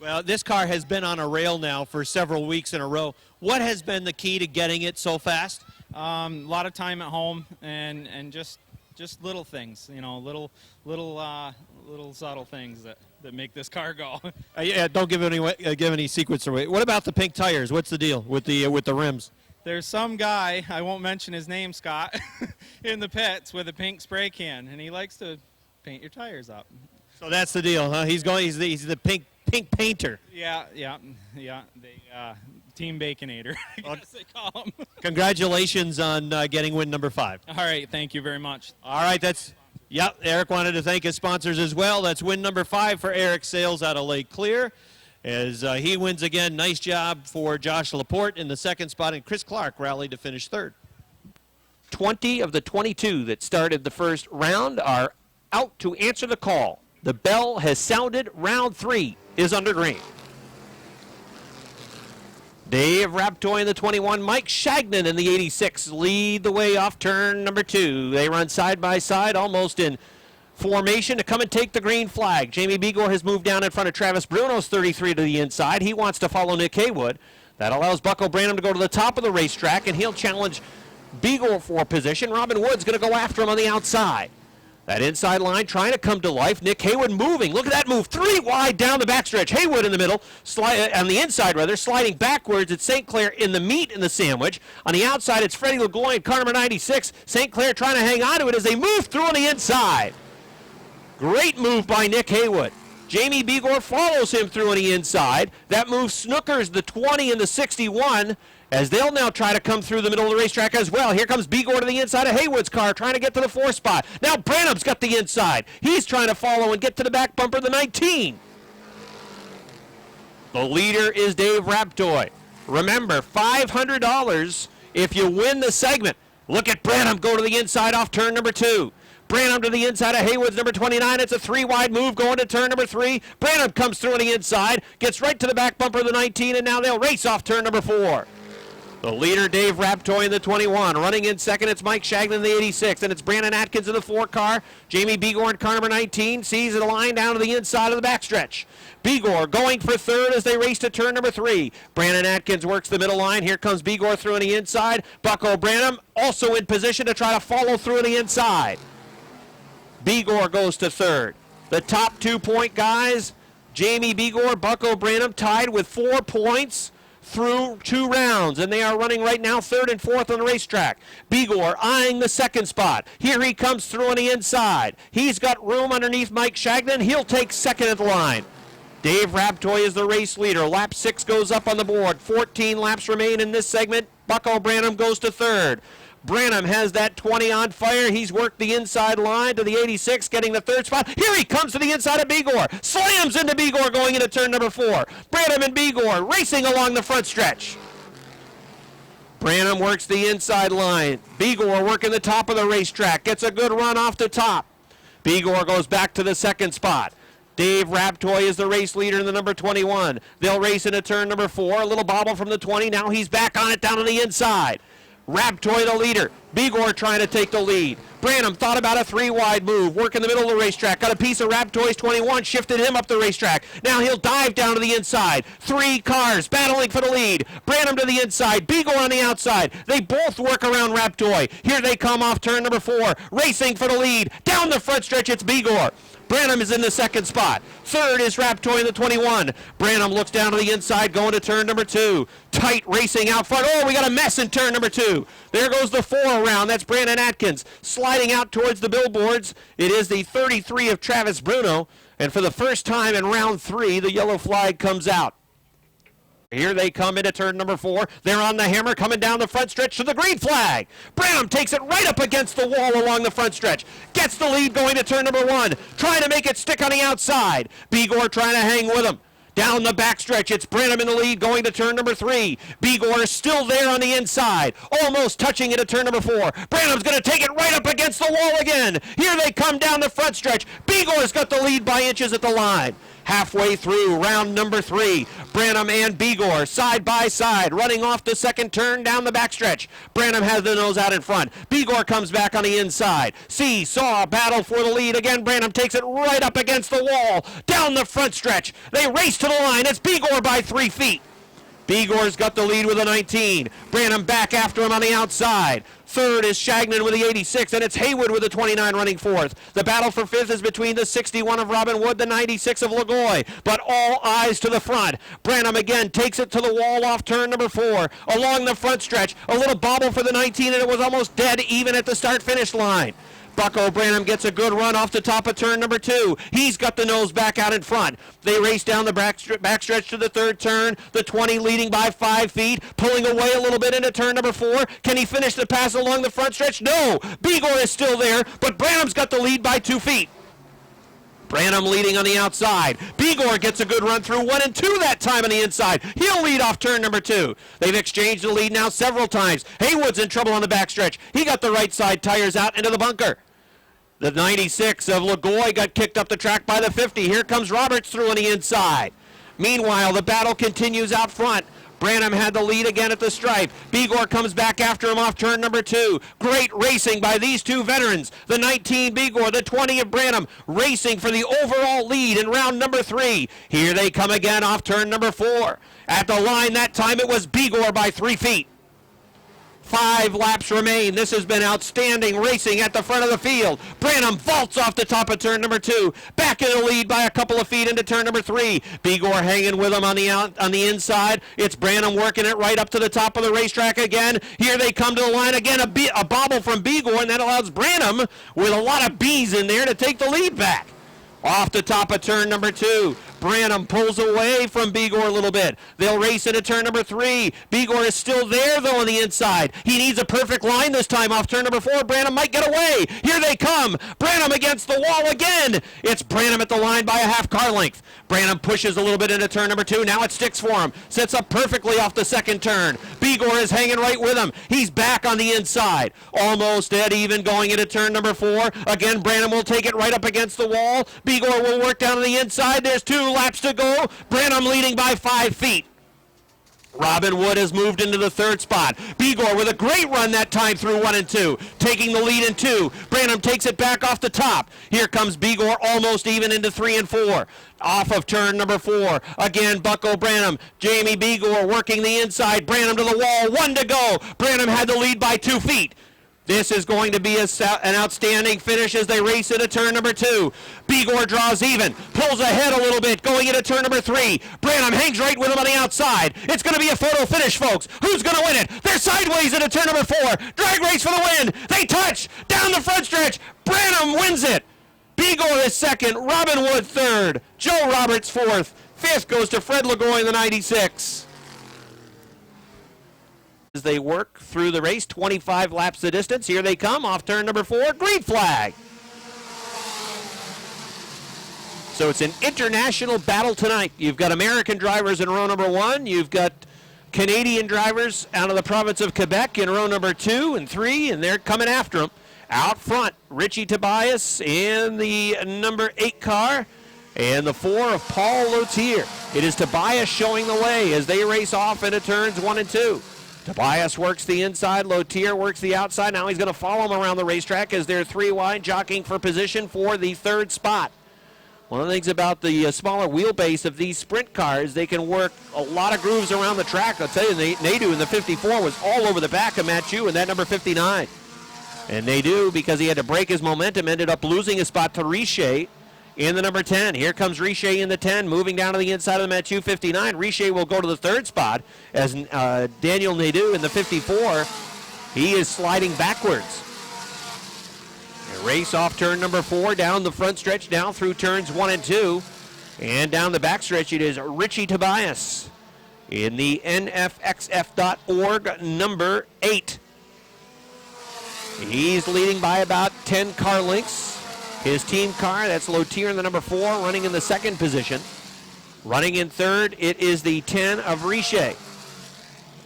Speaker 1: Well, this car has been on a rail now for several weeks in a row. What has been the key to getting it so fast?
Speaker 4: A lot of time at home and just little things, you know, little subtle things that make this car go.
Speaker 1: Yeah, don't give any secrets away. What about the pink tires? What's the deal with the rims?
Speaker 4: There's some guy, I won't mention his name, Scott, in the pits with a pink spray can, and he likes to paint your tires up.
Speaker 1: So that's the deal, huh? He's the pink painter.
Speaker 4: Yeah. They Team Baconator, I guess they call him.
Speaker 1: Congratulations on getting win number 5.
Speaker 4: All right, thank you very much.
Speaker 1: All right, Eric wanted to thank his sponsors as well. That's win number 5 for Eric Sales out of Lake Clear. as he wins again. Nice job for Josh Laporte in the second spot, and Chris Clark rallied to finish third. 20 of the 22 that started the first round are out to answer the call. The bell has sounded. Round 3 is under green. Dave Raptoy in the 21, Mike Shagnon in the 86 lead the way off turn number 2. They run side by side, almost in formation to come and take the green flag. Jamie Begor has moved down in front of Travis Bruno's 33 to the inside. He wants to follow Nick Haywood. That allows Bucko Branham to go to the top of the racetrack, and he'll challenge Begor for position. Robin Wood's going to go after him on the outside. That inside line trying to come to life. Nick Haywood moving. Look at that move. 3 wide down the backstretch. Haywood in the middle, on the inside rather, sliding backwards. It's St. Clair in the meat in the sandwich. On the outside, it's Freddie LeGoy and car number 96. St. Clair trying to hang on to it as they move through on the inside. Great move by Nick Haywood. Jamie Begor follows him through on the inside. That move snookers the 20 and the 61 as they'll now try to come through the middle of the racetrack as well. Here comes Begor to the inside of Haywood's car, trying to get to the 4 spot. Now Branham's got the inside. He's trying to follow and get to the back bumper of the 19. The leader is Dave Raptoy. Remember, $500 if you win the segment. Look at Branham go to the inside off turn number 2. Branham to the inside of Haywood's number 29. It's a 3-wide move going to turn number 3. Branham comes through on the inside, gets right to the back bumper of the 19, and now they'll race off turn number 4. The leader, Dave Raptoy in the 21. Running in second, it's Mike Shagnon in the 86. And it's Brandon Atkins in the 4 car. Jamie Begor in car number 19 sees the line down to the inside of the backstretch. Begor going for third as they race to turn number 3. Brandon Atkins works the middle line. Here comes Begor through on the inside. Bucko Branham also in position to try to follow through on the inside. Begor goes to third. The top 2-point guys, Jamie Begor, Bucko Branham tied with 4 points through 2 rounds, and they are running right now 3rd and 4th on the racetrack. Begor eyeing the 2nd spot. Here he comes through on the inside. He's got room underneath Mike Shagnon. He'll take 2nd at the line. Dave Raptoy is the race leader. Lap 6 goes up on the board. 14 laps remain in this segment. Bucko Branham goes to 3rd. Branham has that 20 on fire. He's worked the inside line to the 86, getting the 3rd spot. Here he comes to the inside of Begor. Slams into Begor going into turn number 4. Branham and Begor racing along the front stretch. Branham works the inside line. Begor working the top of the racetrack. Gets a good run off the top. Begor goes back to the 2nd spot. Dave Raptoy is the race leader in the number 21. They'll race into turn number 4. A little bobble from the 20. Now he's back on it down on the inside. Raptoy the leader. Begor trying to take the lead. Branham thought about a 3-wide move. Work in the middle of the racetrack. Got a piece of Raptoy's 21. Shifted him up the racetrack. Now he'll dive down to the inside. 3 cars battling for the lead. Branham to the inside. Begor on the outside. They both work around Raptoy. Here they come off turn number 4. Racing for the lead. Down the front stretch, it's Begor. Branham is in the 2nd spot. 3rd is Raptoy in the 21. Branham looks down to the inside, going to turn number 2. Tight racing out front. Oh, we got a mess in turn number 2. There goes the 4 around. That's Brandon Atkins sliding out towards the billboards. It is the 33 of Travis Bruno. And for the first time in round 3, the yellow flag comes out. Here they come into turn number 4. They're on the hammer coming down the front stretch to the green flag. Branham takes it right up against the wall along the front stretch. Gets the lead going to turn number 1. Trying to make it stick on the outside. Begor trying to hang with him. Down the backstretch, it's Branham in the lead going to turn number 3. Begor is still there on the inside, almost touching it at turn number 4. Branham's going to take it right up against the wall again. Here they come down the front stretch. Begor's got the lead by inches at the line. Halfway through round number 3, Branham and Begor side by side, running off the 2nd turn down the backstretch. Branham has the nose out in front. Begor comes back on the inside. Saw battle for the lead. Again, Branham takes it right up against the wall, down the front stretch. They race to the line. It's Begor by 3 feet. Begor's got the lead with a 19. Branham back after him on the outside. 3rd is Shagnon with the 86, and it's Haywood with the 29 running 4th. The battle for 5th is between the 61 of Robin Wood, the 96 of Lagoy, but all eyes to the front. Branham again takes it to the wall off turn number 4. Along the front stretch, a little bobble for the 19, and it was almost dead even at the start-finish line. Bucko Branham gets a good run off the top of turn number 2. He's got the nose back out in front. They race down the backstretch to the 3rd turn. The 20 leading by 5 feet, pulling away a little bit into turn number 4. Can he finish the pass along the front stretch? No. Begor is still there, but Branham's got the lead by 2 feet. Branham leading on the outside. Bigor gets a good run through 1 and 2 that time on the inside. He'll lead off turn number 2. They've exchanged the lead now several times. Haywood's in trouble on the backstretch. He got the right side tires out into the bunker. The 96 of Lagoy got kicked up the track by the 50. Here comes Roberts through on the inside. Meanwhile, the battle continues out front. Branham had the lead again at the stripe. Bigor comes back after him off turn number 2. Great racing by these two veterans. The 19 Bigor, the 20 of Branham, racing for the overall lead in round number 3. Here they come again off turn number 4. At the line that time it was Bigor by 3 feet. 5 laps remain. This has been outstanding racing at the front of the field. Branham vaults off the top of turn number 2. Back in the lead by a couple of feet into turn number 3. Bigor hanging with him on the inside. It's Branham working it right up to the top of the racetrack again. Here they come to the line again. A bobble from Bigor, and that allows Branham, with a lot of B's in there, to take the lead back. Off the top of turn number 2. Branham pulls away from Bigor a little bit. They'll race into turn number 3. Bigor is still there, though, on the inside. He needs a perfect line this time off turn number 4. Branham might get away. Here they come. Branham against the wall again. It's Branham at the line by a half car length. Branham pushes a little bit into turn number 2. Now it sticks for him. Sets up perfectly off the second turn. Bigor is hanging right with him. He's back on the inside. Almost dead even going into turn number 4. Again, Branham will take it right up against the wall. Bigor will work down on the inside. There's 2 laps to go. Branham leading by 5 feet. Robin Wood has moved into the 3rd spot. Bigor with a great run that time through 1 and 2. Taking the lead in 2. Branham takes it back off the top. Here comes Bigor almost even into 3 and 4. Off of turn number 4. Again, Bucko Branham. Jamie Bigor working the inside. Branham to the wall. 1 to go. Branham had the lead by 2 feet. This is going to be an outstanding finish as they race into turn number 2. Bigor draws even, pulls ahead a little bit, going into turn number 3. Branham hangs right with him on the outside. It's going to be a photo finish, folks. Who's going to win it? They're sideways into turn number 4. Drag race for the win. They touch down the front stretch. Branham wins it. Bigor is 2nd. Robin Wood 3rd. Joe Roberts 4th. 5th goes to Fred Lagoy in the 96. As they work through the race, 25 laps the distance. Here they come off turn number 4, green flag. So it's an international battle tonight. You've got American drivers in row number 1. You've got Canadian drivers out of the province of Quebec in row number 2 and 3, and they're coming after them. Out front, Richie Tobias in the number 8 car, and the 4 of Paul Lautier. It is Tobias showing the way as they race off into turns 1 and 2. Tobias works the inside, Lautier works the outside. Now he's going to follow him around the racetrack as they're 3 wide, jockeying for position for the 3rd spot. One of the things about the smaller wheelbase of these sprint cars, they can work a lot of grooves around the track. I'll tell you, Nadeau in the 54 was all over the back of Mathieu in that number 59. And Nadeau, because he had to break his momentum, ended up losing his spot to Richer in the number 10. Here comes Richer in the 10, moving down to the inside of the Mathieu 59. Richer will go to the 3rd spot as Daniel Nadeau in the 54. He is sliding backwards. A race off turn number 4, down the front stretch, down through turns 1 and 2. And down the back stretch, it is Richie Tobias in the NFXF.org number 8. He's leading by about 10 car lengths. His team car, that's Lautier in the number 4, running in the 2nd position. Running in 3rd, it is the 10 of Richer.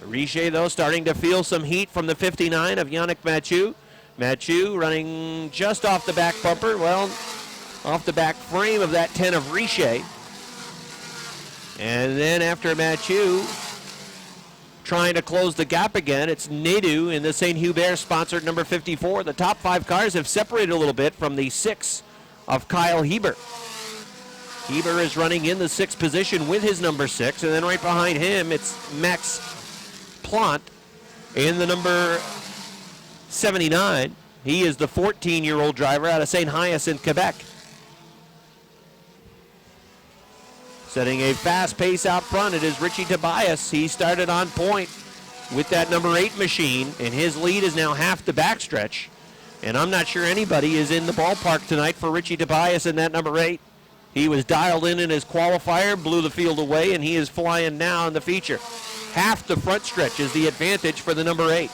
Speaker 1: Richer, though, starting to feel some heat from the 59 of Yannick Mathieu. Mathieu running just off the back bumper, well, off the back frame of that 10 of Richer. And then after Mathieu trying to close the gap again, it's Nadeau in the St. Hubert sponsored number 54. The top 5 cars have separated a little bit from the 6 of Kyle Heber. Heber is running in the 6th position with his number 6, and then right behind him it's Max Plante in the number 79. He is the 14-year-old driver out of St. Hyacinthe, Quebec. Setting a fast pace out front, it is Richie Tobias. He started on point with that number 8 machine, and his lead is now half the backstretch. And I'm not sure anybody is in the ballpark tonight for Richie Tobias in that number 8. He was dialed in his qualifier, blew the field away, and he is flying now in the feature. Half the front stretch is the advantage for the number 8.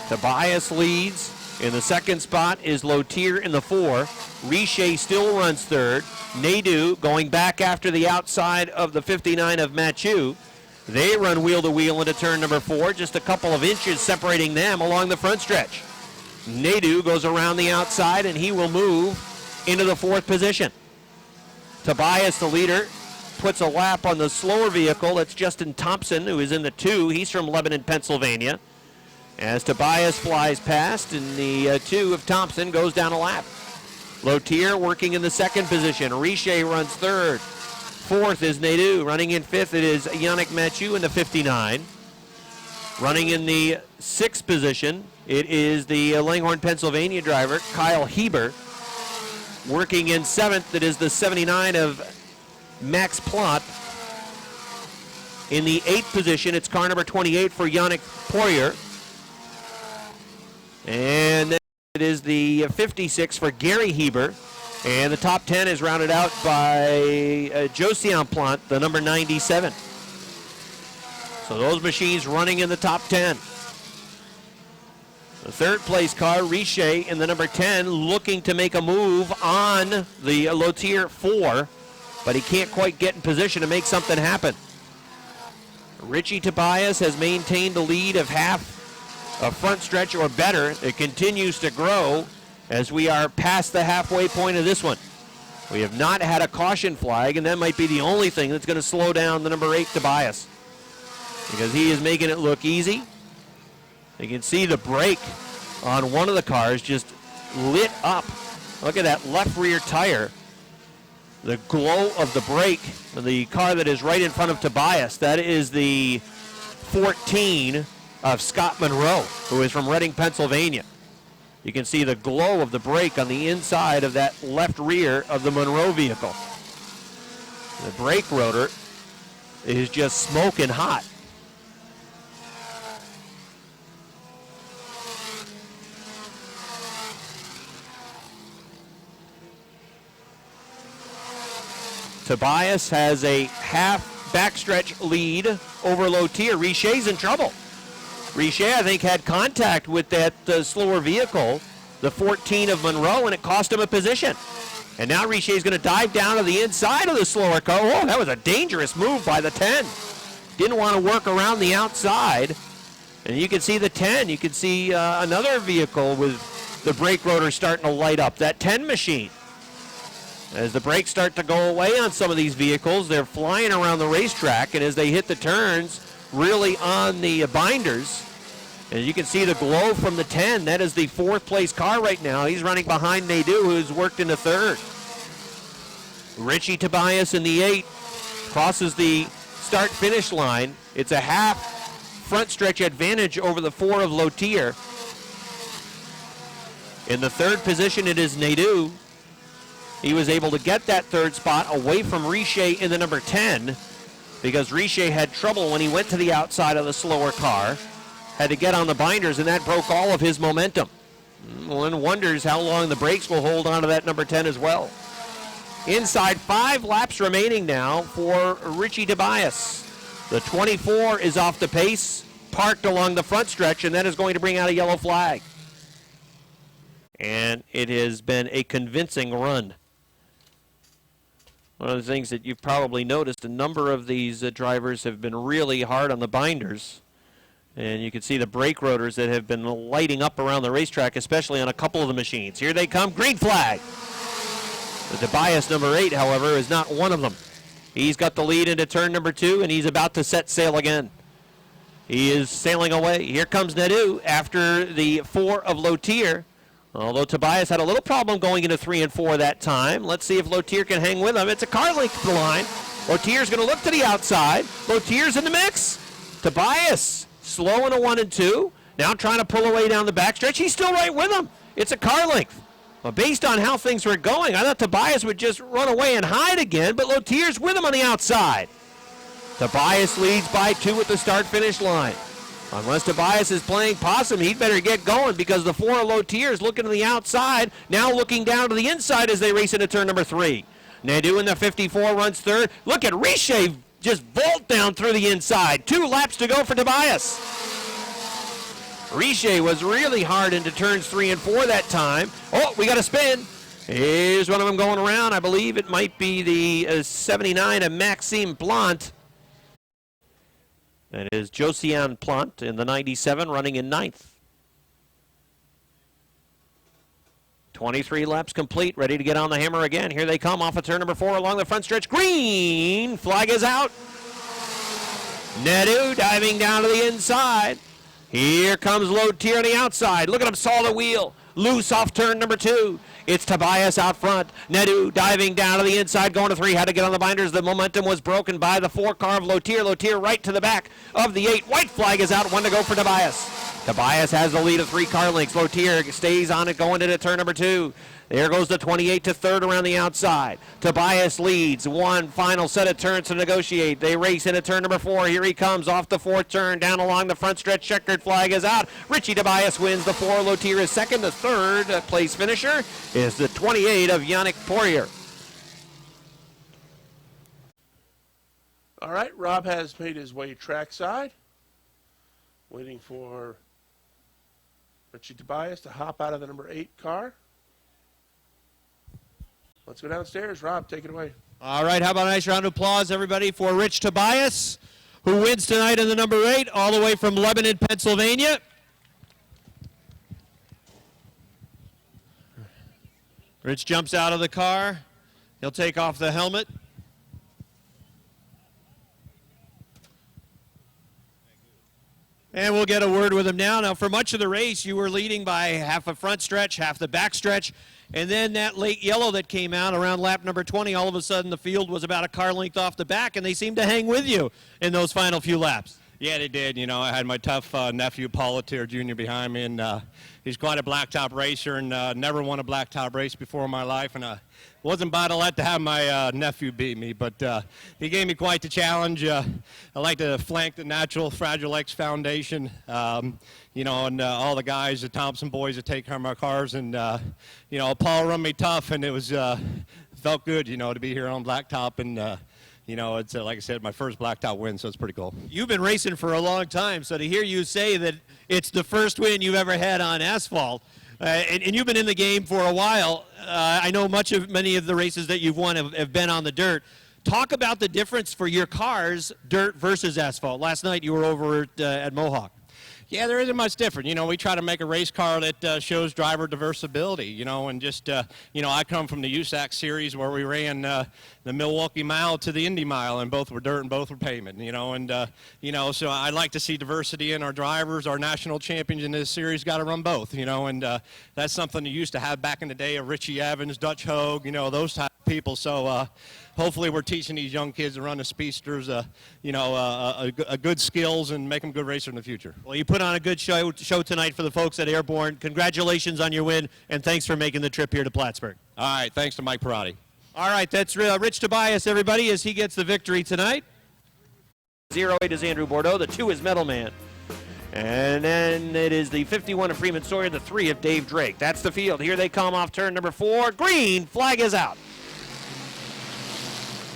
Speaker 1: Tobias leads In the second spot is Lotier in the 4. Richey still runs third. Nadeau going back after the outside of the 59 of Mathieu. They run wheel to wheel into turn number 4, just a couple of inches separating them along the front stretch. Nadeau goes around the outside and he will move into the 4th position. Tobias, the leader, puts a lap on the slower vehicle. That's Justin Thompson, who is in the 2. He's from Lebanon, Pennsylvania. As Tobias flies past, and the 2 of Thompson goes down a lap. Lotier working in the 2nd position. Richey runs 3rd. 4th is Nadeau. Running in 5th, it is Yannick Mathieu in the 59. Running in the 6th position, it is the Langhorne, Pennsylvania driver, Kyle Heber. Working in 7th, it is the 79 of Max Plott. In the 8th position, it's car number 28 for Yannick Poirier. And then it is the 56 for Gary Heber. And the top 10 is rounded out by Josian Plante, the number 97. So those machines running in the top 10. The 3rd place car, Richey, in the number 10, looking to make a move on the Lotier 4, but he can't quite get in position to make something happen. Richie Tobias has maintained a lead of half a front stretch or better. It continues to grow as we are past the halfway point of this one. We have not had a caution flag, and that might be the only thing that's going to slow down the number 8 Tobias, because he is making it look easy. You can see the brake on one of the cars just lit up. Look at that left rear tire. The glow of the brake of the car that is right in front of Tobias. That is the 14 of Scott Monroe, who is from Reading, Pennsylvania. You can see the glow of the brake on the inside of that left rear of the Monroe vehicle. The brake rotor is just smoking hot. Tobias has a half backstretch lead over Lotier. Richey's in trouble. Richey, I think, had contact with that slower vehicle, the 14 of Monroe, and it cost him a position. And now Richey's going to dive down to the inside of the slower car. Oh, that was a dangerous move by the 10. Didn't want to work around the outside. And you can see the 10. You can see another vehicle with the brake rotor starting to light up. That 10 machine. As the brakes start to go away on some of these vehicles, they're flying around the racetrack, and as they hit the turns, really on the binders. As you can see the glow from the 10, that is the 4th place car right now. He's running behind Nadeau, who's worked into 3rd. Richie Tobias in the 8 crosses the start-finish line. It's a half front stretch advantage over the 4 of Lotier. In the 3rd position, it is Nadeau. He was able to get that 3rd spot away from Richey in the number 10, because Richey had trouble when he went to the outside of the slower car. Had to get on the binders, and that broke all of his momentum. One wonders how long the brakes will hold on to that number 10 as well. Inside 5 laps remaining now for Richie Tobias. The 24 is off the pace, parked along the front stretch, and that is going to bring out a yellow flag. And it has been a convincing run. One of the things that you've probably noticed, a number of these drivers have been really hard on the binders. And you can see the brake rotors that have been lighting up around the racetrack, especially on a couple of the machines. Here they come, green flag. The Tobias number 8, however, is not one of them. He's got the lead into turn number 2, and he's about to set sail again. He is sailing away. Here comes Nadeau after the 4 of Lotier. Although Tobias had a little problem going into 3 and 4 that time. Let's see if Lotier can hang with him. It's a car length line. Lotier's going to look to the outside. Lotier's in the mix. Tobias slow in a 1 and 2. Now trying to pull away down the backstretch. He's still right with him. It's a car length. Well, based on how things were going, I thought Tobias would just run away and hide again, but Lotier's with him on the outside. Tobias leads by 2 at the start-finish line. Unless Tobias is playing possum, he'd better get going, because the 4 of Lotier is looking to the outside, now looking down to the inside as they race into turn number 3. Nadeau in the 54 runs 3rd. Look at Richey just vault down through the inside. 2 laps to go for Tobias. Richie was really hard into turns 3 and 4 that time. Oh, we got a spin. Here's one of them going around. I believe it might be the 79 of Maxime Plant. That is Josiane Plant in the 97 running in 9th. 23 laps complete, ready to get on the hammer again. Here they come off of turn number 4 along the front stretch. Green flag is out. Nedu diving down to the inside. Here comes Lotier on the outside. Look at him saw the wheel. Loose off turn number 2. It's Tobias out front. Nedu diving down to the inside, going to 3. Had to get on the binders. The momentum was broken by the 4 car of Lotier. Lotier right to the back of the 8. White flag is out. 1 to go for Tobias. Tobias has the lead of 3 car lengths. Lotier stays on it going into turn number 2. There goes the 28 to 3rd around the outside. Tobias leads. 1 final set of turns to negotiate. They race into turn number 4. Here he comes off the 4th turn. Down along the front stretch. Checkered flag is out. Richie Tobias wins the 4. Lotier is second. The 3rd place finisher is the 28 of Yannick Poirier.
Speaker 2: All right, Rob has made his way trackside. Waiting for Richie Tobias to hop out of the number 8 car. Let's go downstairs. Rob, take it away.
Speaker 5: All right, how about a nice round of applause, everybody, for Rich Tobias, who wins tonight in the number 8, all the way from Lebanon, Pennsylvania. Rich jumps out of the car. He'll take off the helmet. And we'll get a word with him now. Now, for much of the race, you were leading by half a front stretch, half the back stretch. And then that late yellow that came out around lap number 20, all of a sudden the field was about a car length off the back, and they seemed to hang with you in those final few laps.
Speaker 6: Yeah, they did. You know, I had my tough nephew, Paul Lotier Jr. behind me, and he's quite a blacktop racer and never won a blacktop race before in my life. And wasn't about to let to have my nephew beat me, but he gave me quite the challenge. I like to flank the Natural Fragile X Foundation, you know, and all the guys, the Thompson boys that take care of my cars. And, you know, Paul run me tough, and it was felt good, you know, to be here on blacktop. And, you know, it's, like I said, my first blacktop win, so it's pretty cool.
Speaker 5: You've been racing for a long time, so to hear you say that it's the first win you've ever had on asphalt, and you've been in the game for a while. I know many of the races that you've won have been on the dirt. Talk about the difference for your cars, dirt versus asphalt. Last night you were over at Mohawk.
Speaker 6: Yeah, there isn't much different. You know, we try to make a race car that shows driver diversibility, you know, and just, you know, I come from the USAC series where we ran the Milwaukee Mile to the Indy Mile, and both were dirt and both were pavement, you know, and, you know, so I like to see diversity in our drivers. Our national champions in this series got to run both, you know, and that's something you used to have back in the day of Richie Evans, Dutch Hogue, you know, those type of people. So hopefully we're teaching these young kids to run the speedsters, you know, a good skills and make them good racers in the future.
Speaker 5: Well, you put on a good show tonight for the folks at Airborne. Congratulations on your win, and thanks for making the trip here to Plattsburgh.
Speaker 6: All right, thanks to Mike Perotti.
Speaker 5: All right, that's Rich Tobias, everybody, as he gets the victory tonight.
Speaker 1: 08 is Andrew Bordeaux, the 2 is Metal Man. And then it is the 51 of Freeman Sawyer, the 3 of Dave Drake. That's the field. Here they come off turn number 4. Green flag is out.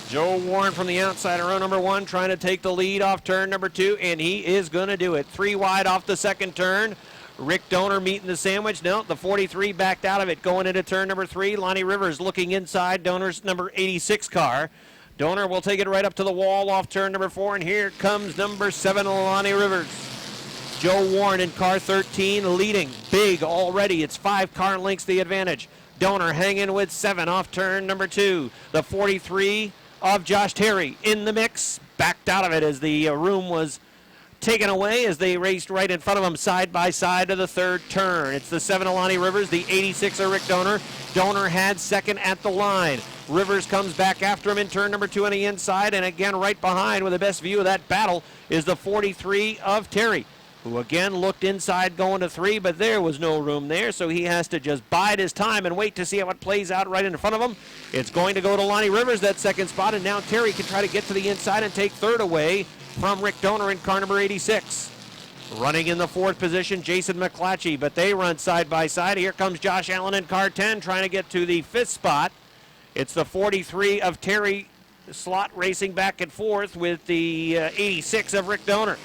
Speaker 1: Joe Warren from the outside of row number 1 trying to take the lead off turn number 2, and he is going to do it. 3 wide off the second turn. Rick Donor meeting the sandwich. No, the 43 backed out of it going into turn number 3. Lonnie Rivers looking inside Donor's number 86 car. Donor will take it right up to the wall off turn number 4, and here comes number 7, Lonnie Rivers. Joe Warren in car 13 leading big already. It's 5 car lengths the advantage. Donor hanging with 7 off turn number 2. The 43 of Josh Terry in the mix, backed out of it as the room was taken away as they raced right in front of him side by side to the 3rd turn. It's the 7 of Lonnie Rivers, the 86 of Rick Donor. Donor had second at the line. Rivers comes back after him in turn number 2 on the inside, and again right behind with the best view of that battle is the 43 of Terry, who again looked inside going to 3, but there was no room there, so he has to just bide his time and wait to see how it plays out right in front of him. It's going to go to Lonnie Rivers, that second spot, and now Terry can try to get to the inside and take 3rd away from Rick Donor in car number 86. Running in the 4th position, Jason McClatchy, but they run side by side. Here comes Josh Allen in car 10 trying to get to the 5th spot. It's the 43 of Terry Slot racing back and forth with the 86 of Rick Donor.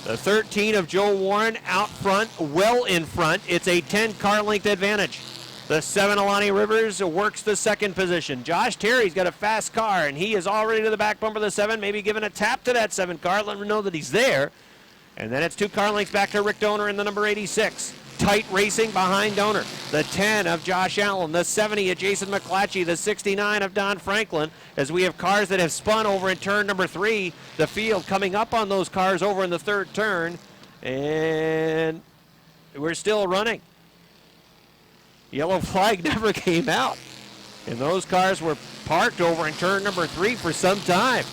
Speaker 1: The 13 of Joe Warren out front, well in front. It's a 10-car length advantage. The 7 Alani Rivers works the second position. Josh Terry's got a fast car, and he is already to the back bumper of the 7, maybe giving a tap to that 7 car, letting him know that he's there. And then it's 2 car lengths back to Rick Donor in the number 86. Tight racing behind Donor. The 10 of Josh Allen, the 70 of Jason McClatchy, the 69 of Don Franklin, as we have cars that have spun over in turn number 3. The field coming up on those cars over in the third turn, and we're still running. Yellow flag never came out, and those cars were parked over in turn number 3 for some time.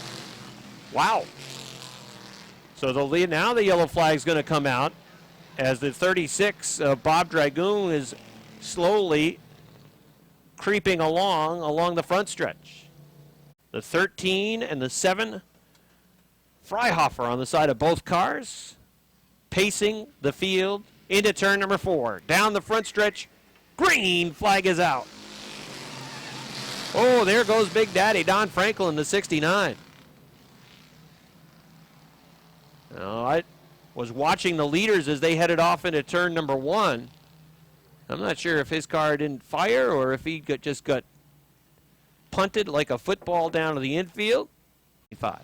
Speaker 1: Wow. So now the yellow flag is going to come out, as the 36 Bob Dragoon is slowly creeping along the front stretch. The 13 and the 7 Freihofer on the side of both cars, pacing the field into turn number 4. Down the front stretch, green flag is out. Oh, there goes Big Daddy Don Franklin, the 69. Now, I was watching the leaders as they headed off into turn number 1. I'm not sure if his car didn't fire or if he just got punted like a football down to the infield. 5.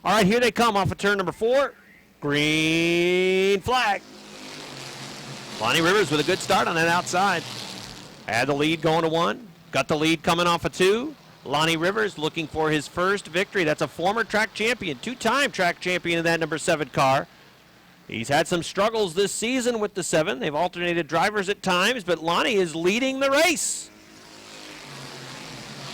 Speaker 1: All right, here they come off of turn number 4. Green flag. Lonnie Rivers with a good start on that outside. Had the lead going to 1. Got the lead coming off of 2. Lonnie Rivers looking for his first victory. That's a former track champion, 2-time track champion in that number 7 car. He's had some struggles this season with the 7. They've alternated drivers at times, but Lonnie is leading the race.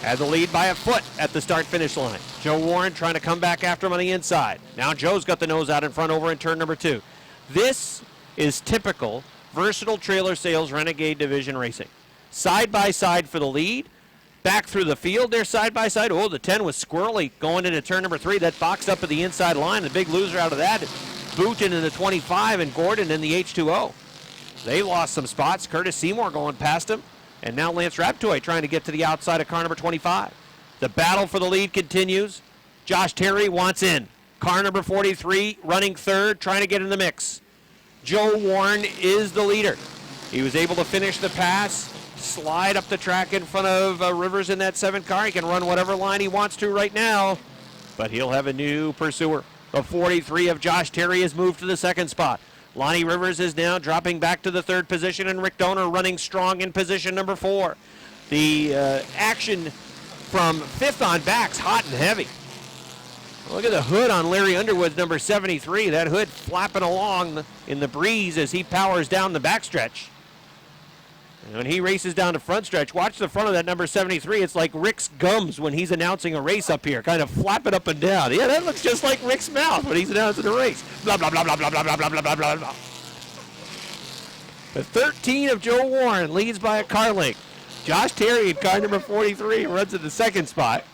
Speaker 1: Had the lead by a foot at the start-finish line. Joe Warren trying to come back after him on the inside. Now Joe's got the nose out in front over in turn number 2. This is typical Versatile Trailer Sales Renegade Division racing. Side by side for the lead. Back through the field there, side by side. Oh, the 10 was squirrely going into turn number 3. That boxed up at the inside line. The big loser out of that, Booten in the 25 and Gordon in the H2O. They lost some spots. Curtis Seymour going past him. And now Lance Raptoy trying to get to the outside of car number 25. The battle for the lead continues. Josh Terry wants in. Car number 43 running third, trying to get in the mix. Joe Warren is the leader. He was able to finish the pass, slide up the track in front of Rivers in that 7 car. He can run whatever line he wants to right now, but he'll have a new pursuer. The 43 of Josh Terry has moved to the 2nd spot. Lonnie Rivers is now dropping back to the 3rd position, and Rick Donor running strong in position number 4. The action from 5th on back's hot and heavy. Look at the hood on Larry Underwood's number 73. That hood flapping along in the breeze as he powers down the backstretch. And when he races down the front stretch, watch the front of that number 73. It's like Rick's gums when he's announcing a race up here, kind of flapping up and down. Yeah, that looks just like Rick's mouth when he's announcing a race. Blah, blah, blah, blah, blah, blah, blah, blah, blah, blah, blah. The 13 of Joe Warren leads by a car length. Josh Terry in car number 43 runs in the 2nd spot.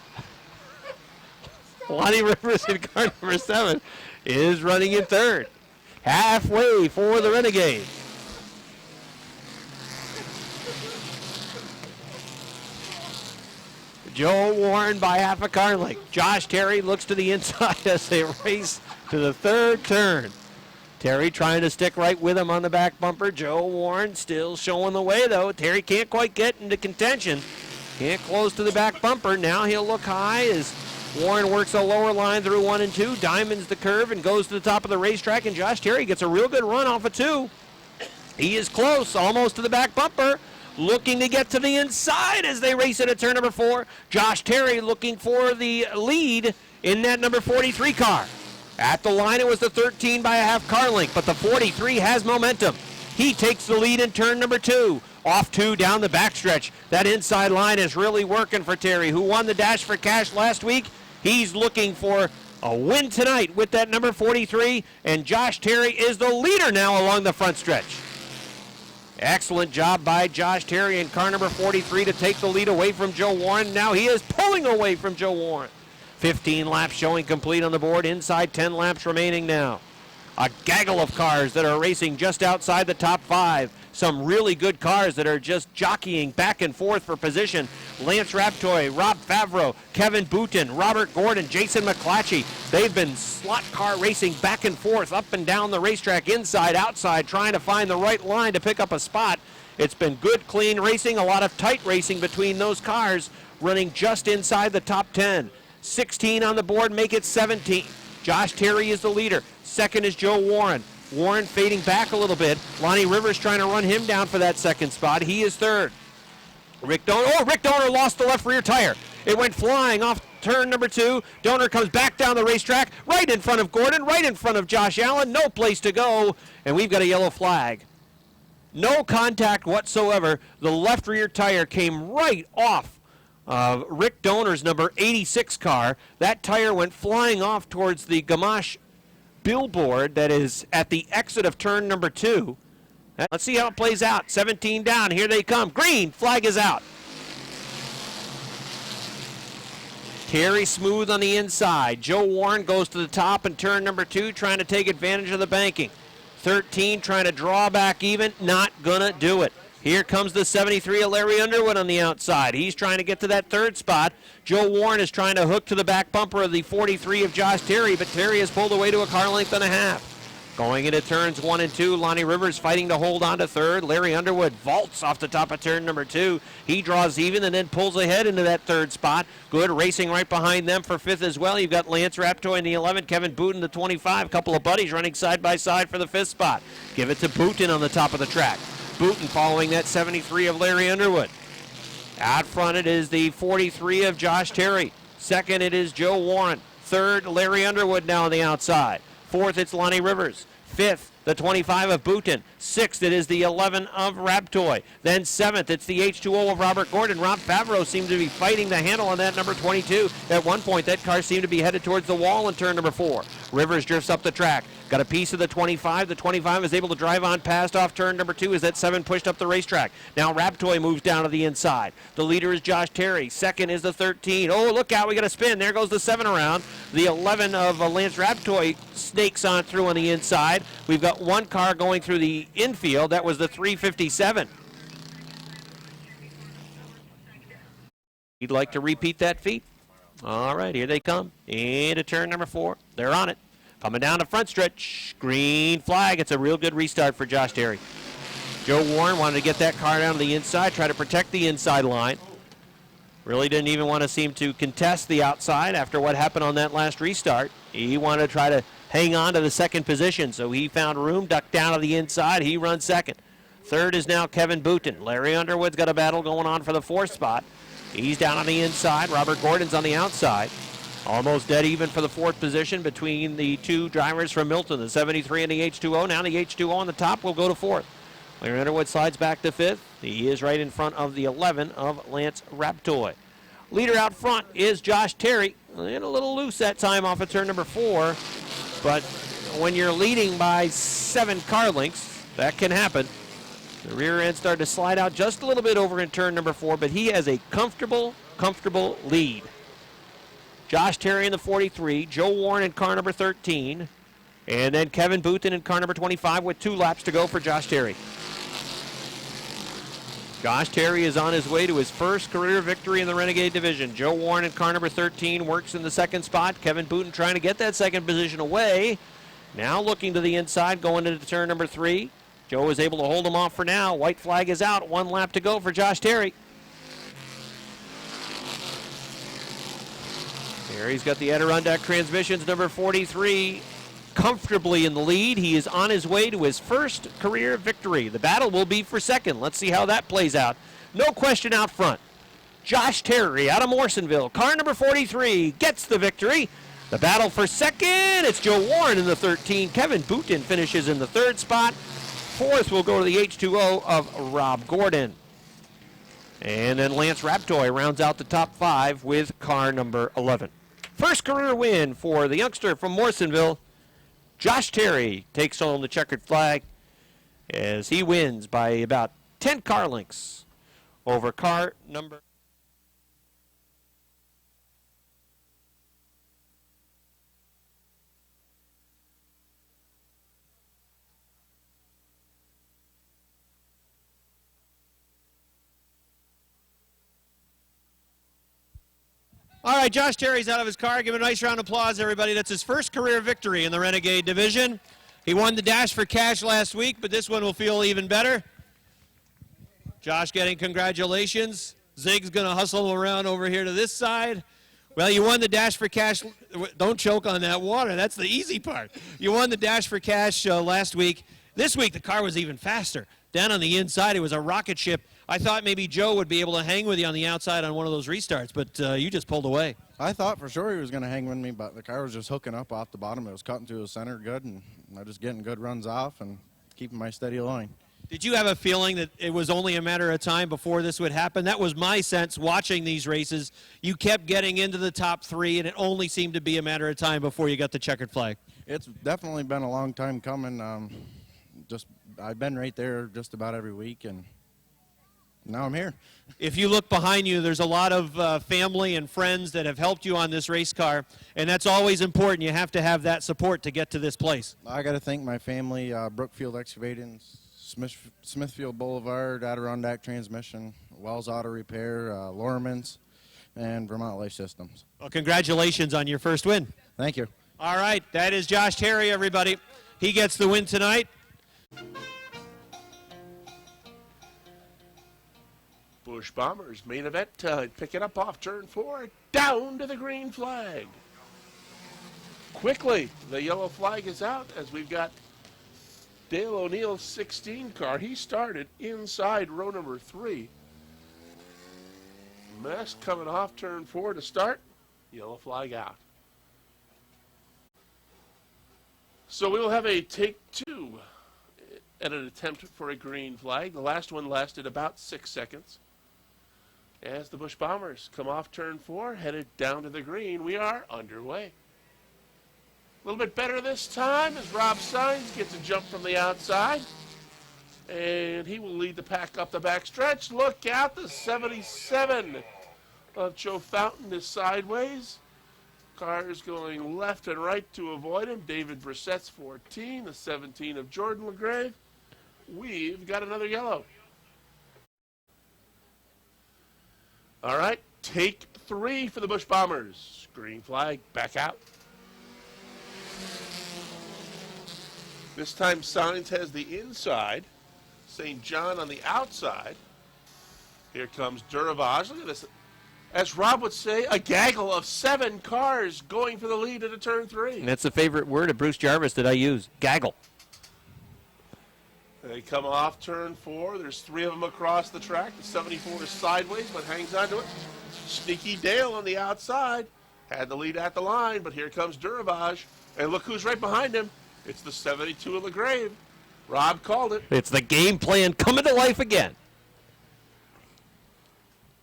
Speaker 1: Lonnie Rivers in car number 7 is running in 3rd. Halfway for the Renegade. Joe Warren by half a car length. Josh Terry looks to the inside as they race to the 3rd turn. Terry trying to stick right with him on the back bumper. Joe Warren still showing the way, though. Terry can't quite get into contention. Can't close to the back bumper. Now he'll look high as Warren works a lower line through 1 and 2. Diamonds the curve and goes to the top of the racetrack, and Josh Terry gets a real good run off of 2. He is close, almost to the back bumper. Looking to get to the inside as they race it at turn number 4. Josh Terry looking for the lead in that number 43 car. At the line, it was the 13 by a half car length, but the 43 has momentum. He takes the lead in turn number 2. Off 2 down the backstretch. That inside line is really working for Terry, who won the Dash for Cash last week. He's looking for a win tonight with that number 43, and Josh Terry is the leader now along the front stretch. Excellent job by Josh Terry in car number 43 to take the lead away from Joe Warren. Now he is pulling away from Joe Warren. 15 laps showing complete on the board. Inside 10 laps remaining now. A gaggle of cars that are racing just outside the top 5. Some really good cars that are just jockeying back and forth for position. Lance Raptoy, Rob Favreau, Kevin Boutin, Robert Gordon, Jason McClatchy. They've been slot car racing back and forth, up and down the racetrack, inside, outside, trying to find the right line to pick up a spot. It's been good, clean racing, a lot of tight racing between those cars, running just inside the top 10. 16 on the board, make it 17. Josh Terry is the leader. Second is Joe Warren. Warren fading back a little bit. Lonnie Rivers trying to run him down for that second spot. He is third. Rick Donor lost the left rear tire. It went flying off turn number 2. Donor comes back down the racetrack, right in front of Gordon, right in front of Josh Allen. No place to go, and we've got a yellow flag. No contact whatsoever. The left rear tire came right off Rick Donor's number 86 car. That tire went flying off towards the Gamache billboard that is at the exit of turn number 2. Let's see how it plays out. 17 down. Here they come. Green flag is out. Terry smooth on the inside. Joe Warren goes to the top in turn number 2, trying to take advantage of the banking. 13 trying to draw back even. Not gonna do it. Here comes the 73 of Larry Underwood on the outside. He's trying to get to that third spot. Joe Warren is trying to hook to the back bumper of the 43 of Josh Terry, but Terry has pulled away to a car length and a half. Going into turns 1 and 2, Lonnie Rivers fighting to hold on to third. Larry Underwood vaults off the top of turn number 2. He draws even and then pulls ahead into that third spot. Good racing right behind them for 5th as well. You've got Lance Raptoy in the 11, Kevin Boutin the 25. Couple of buddies running side by side for the 5th spot. Give it to Boutin on the top of the track. Boutin following that 73 of Larry Underwood. Out front it is the 43 of Josh Terry. Second it is Joe Warren. Third, Larry Underwood now on the outside. Fourth, it's Lonnie Rivers. Fifth, the 25 of Boutin. Sixth, it is the 11 of Raptoy. Then seventh, it's the H2O of Robert Gordon. Rob Favreau seemed to be fighting the handle on that number 22. At one point, that car seemed to be headed towards the wall in turn number 4. Rivers drifts up the track. Got a piece of the 25. The 25 is able to drive on past off turn number 2 as that 7 pushed up the racetrack. Now Raptoy moves down to the inside. The leader is Josh Terry. Second is the 13. Oh, look out. We got a spin. There goes the 7 around. The 11 of Lance Raptoy snakes on through on the inside. We've got one car going through the infield. That was the 357. He'd like to repeat that feat. All right, here they come. Into turn number 4. They're on it. Coming down the front stretch, green flag. It's a real good restart for Josh Terry. Joe Warren wanted to get that car down to the inside, try to protect the inside line. Really didn't even want to seem to contest the outside after what happened on that last restart. He wanted to try to hang on to the second position, so he found room, ducked down to the inside. He runs second. Third is now Kevin Boutin. Larry Underwood's got a battle going on for the 4th spot. He's down on the inside. Robert Gordon's on the outside. Almost dead even for the 4th position between the 2 drivers from Milton, the 73 and the H2O. Now the H2O on the top will go to 4th. Larry Underwood slides back to 5th. He is right in front of the 11 of Lance Raptoy. Leader out front is Josh Terry. And a little loose that time off of turn number 4. But when you're leading by 7 car lengths, that can happen. The rear end started to slide out just a little bit over in turn number 4, but he has a comfortable lead. Josh Terry in the 43, Joe Warren in car number 13, and then Kevin Boutin in car number 25 with 2 laps to go for Josh Terry. Josh Terry is on his way to his first career victory in the Renegade Division. Joe Warren in car number 13 works in the 2nd spot. Kevin Boutin trying to get that 2nd position away. Now looking to the inside, going into turn number 3. Joe is able to hold him off for now. White flag is out. 1 lap to go for Josh Terry. Here he's got the Adirondack Transmissions, number 43, comfortably in the lead. He is on his way to his first career victory. The battle will be for 2nd. Let's see how that plays out. No question out front. Josh Terry out of Morrisonville, car number 43, gets the victory. The battle for 2nd, it's Joe Warren in the 13. Kevin Boutin finishes in the 3rd spot. 4th will go to the H2O of Rob Gordon. And then Lance Raptoy rounds out the top 5 with car number 11. First career win for the youngster from Morrisonville. Josh Terry takes home the checkered flag as he wins by about 10 car lengths over car number
Speaker 5: All right, Josh Terry's out of his car. Give him a nice round of applause, everybody. That's his first career victory in the Renegade division. He won the Dash for Cash last week, but this one will feel even better. Josh getting congratulations. Zig's going to hustle around over here to this side. Well, you won the Dash for Cash. Don't choke on that water. That's the easy part. You won the Dash for Cash last week. This week, the car was even faster. Down on the inside, it was a rocket ship. I thought maybe Joe would be able to hang with you on the outside on one of those restarts, but you just pulled away.
Speaker 7: I thought for sure he was going to hang with me, but the car was just hooking up off the bottom. It was cutting to the center good, and I was just getting good runs off and keeping my steady line.
Speaker 5: Did you have a feeling that it was only a matter of time before this would happen? That was my sense watching these races. You kept getting into the top three, and it only seemed to be a matter of time before you got the checkered flag.
Speaker 7: It's definitely been a long time coming. I've been right there just about every week, and now I'm here.
Speaker 5: If you look behind you, there's a lot of family and friends that have helped you on this race car, and that's always important. You have to have that support to get to this place.
Speaker 7: I got to thank my family, Brookfield Excavating, Smithfield Boulevard, Adirondack Transmission, Wells Auto Repair, Lorman's, and Vermont Life Systems.
Speaker 5: Well, congratulations on your first win.
Speaker 7: Thank you.
Speaker 5: All right, that is Josh Terry, everybody. He gets the win tonight.
Speaker 2: Busch Bombers main event, pick it up off turn 4, down to the green flag. Quickly, the yellow flag is out as we've got Dale O'Neill's 16 car. He started inside row number 3. Mess coming off turn 4 to start. Yellow flag out. So we will have a take 2 at an attempt for a green flag. The last one lasted about 6 seconds. As the Busch Bombers come off turn 4, headed down to the green, we are underway. A little bit better this time as Rob Sainz gets a jump from the outside. And he will lead the pack up the backstretch. Look out, the 77 of Joe Fountain is sideways. Cars going left and right to avoid him. David Brissett's 14, the 17 of Jordan LaGrave. We've got another yellow. All right, take 3 for the Busch Bombers. Green flag, back out. This time Sainz has the inside. St. John on the outside. Here comes Duravage. Look at this. As Rob would say, a gaggle of 7 cars going for the lead into turn 3.
Speaker 1: And that's the favorite word of Bruce Jarvis that I use, gaggle.
Speaker 2: They come off turn 4. There's 3 of them across the track. The 74 is sideways, but hangs on to it. Sneaky Dale on the outside. Had the lead at the line, but here comes Duravage. And look who's right behind him. It's the 72 of LaGrave. Rob called it.
Speaker 1: It's the game plan coming to life again.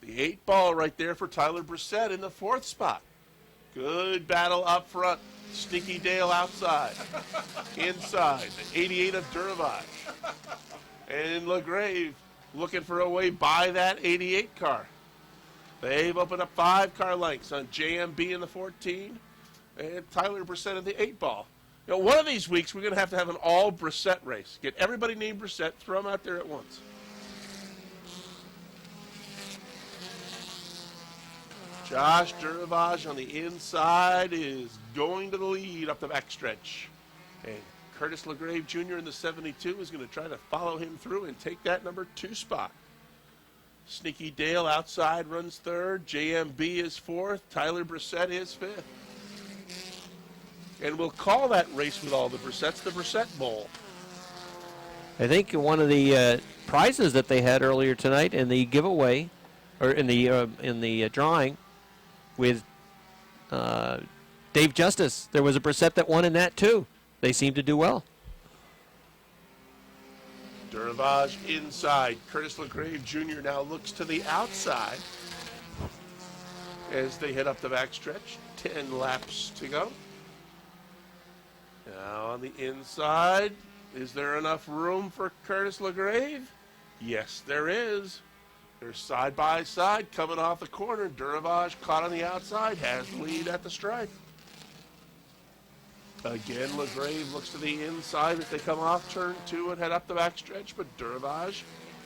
Speaker 2: The 8 ball right there for Tyler Brissett in the 4th spot. Good battle up front. Sneaky Dale outside. Inside, the 88 of Duravage. And LaGrave looking for a way by that 88 car. They've opened up 5 car lengths on JMB in the 14 and Tyler Brissett in the 8 ball. You know, one of these weeks we're going to have an all Brissett race. Get everybody named Brissett, throw them out there at once. Josh Duravage on the inside is going to the lead up the backstretch. And Curtis LaGrave Jr. in the 72 is going to try to follow him through and take that number 2 spot. Sneaky Dale outside runs 3rd. JMB is 4th. Tyler Brissett is 5th. And we'll call that race with all the Brissetts the Brissett Bowl.
Speaker 1: I think one of the prizes that they had earlier tonight in the giveaway, or in the drawing, with Dave Justice, there was a Brissett that won in that too. They seem to do well.
Speaker 2: Duravage inside. Curtis LaGrave Jr. now looks to the outside as they head up the backstretch. 10 laps to go. Now on the inside, is there enough room for Curtis LaGrave? Yes, there is. They're side by side coming off the corner. Duravage caught on the outside, has the lead at the stripe. Again, LaGrave looks to the inside as they come off turn 2 and head up the backstretch, but Duravage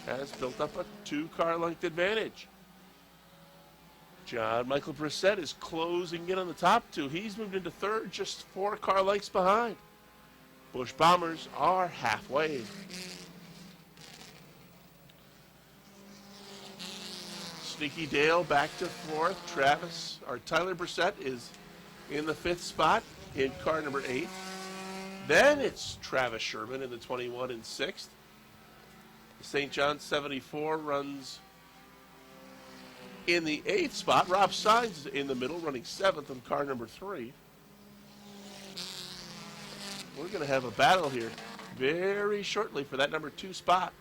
Speaker 2: has built up a 2 car length advantage. John Michael Brissett is closing in on the top two. He's moved into third, just 4 car lengths behind. Busch Bombers are halfway. Sneaky Dale back to fourth. Tyler Brissett is in the 5th spot in car number 8. Then it's Travis Sherman in the 21 and 6th. The St. John 74 runs in the 8th spot. Rob Sainz is in the middle, running 7th in car number 3. We're going to have a battle here very shortly for that number 2 spot.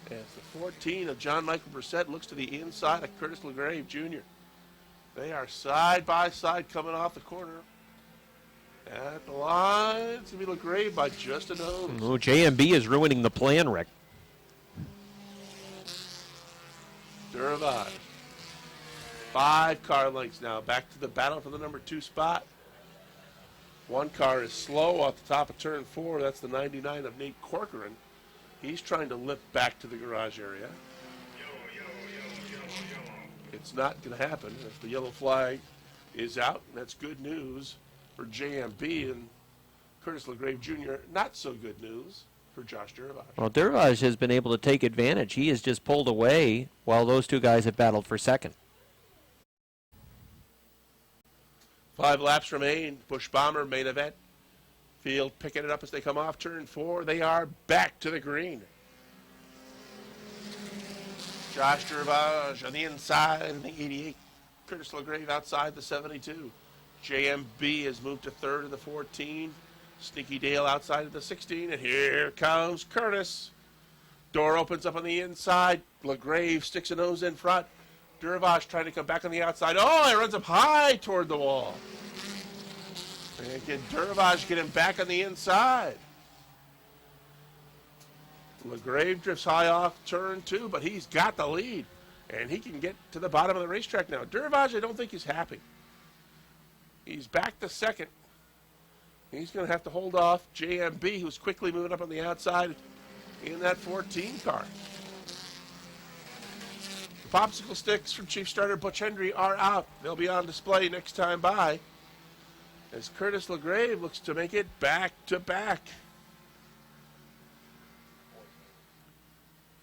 Speaker 2: As the 14 of John Michael Brissett looks to the inside of Curtis LaGrave Jr. They are side by side coming off the corner. At the line, it's going to be LaGrave by just a nose.
Speaker 1: Oh, JMB is ruining the plan, Rick.
Speaker 2: Duravage. 5 car lengths now. Back to the battle for the number 2 spot. One car is slow off the top of turn 4. That's the 99 of Nate Corcoran. He's trying to lift back to the garage area. It's not going to happen if the yellow flag is out. That's good news for JMB and Curtis LaGrave Jr. Not so good news for Josh Duravage.
Speaker 1: Well, Duravage has been able to take advantage. He has just pulled away while those two guys have battled for second.
Speaker 2: 5 laps remain. Busch Bomber main event. Field picking it up as they come off turn 4. They are back to the green. Josh Duravage on the inside in the 88. Curtis LaGrave outside the 72. JMB has moved to third in the 14. Sneaky Dale outside of the 16. And here comes Curtis. Door opens up on the inside. LaGrave sticks a nose in front. Duravage trying to come back on the outside. Oh, it runs up high toward the wall. And can Duravage get him back on the inside? LaGrave drifts high off turn 2, but he's got the lead. And he can get to the bottom of the racetrack now. Duravage, I don't think he's happy. He's back to second. He's going to have to hold off JMB, who's quickly moving up on the outside in that 14 car. The popsicle sticks from Chief Starter Butch Hendry are out. They'll be on display next time by, as Curtis LaGrave looks to make it back to back.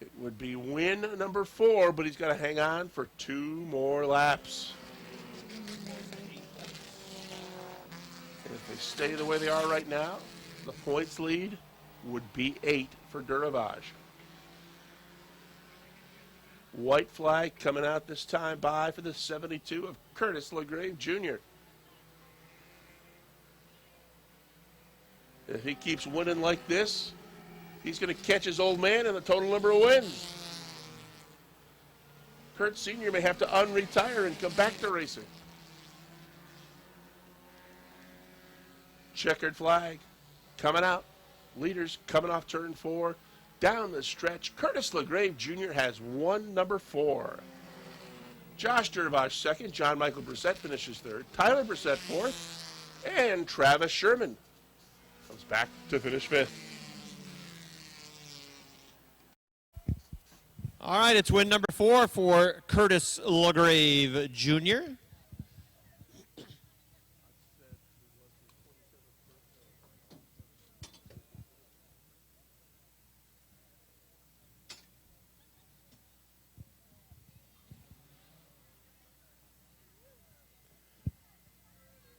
Speaker 2: It would be win number 4, but he's got to hang on for 2 more laps. And if they stay the way they are right now, the points lead would be 8 for Duravage. White flag coming out this time by for the 72 of Curtis LaGrave Jr. If he keeps winning like this, he's going to catch his old man in the total number of wins. Kurt Sr. may have to unretire and come back to racing. Checkered flag coming out. Leaders coming off turn 4. Down the stretch, Curtis LaGrave Jr. has won number 4. Josh Duravage second. John Michael Brissett finishes third. Tyler Brissett fourth. And Travis Sherman comes back to finish 5th.
Speaker 5: All right, it's win number 4 for Curtis LaGrave Jr.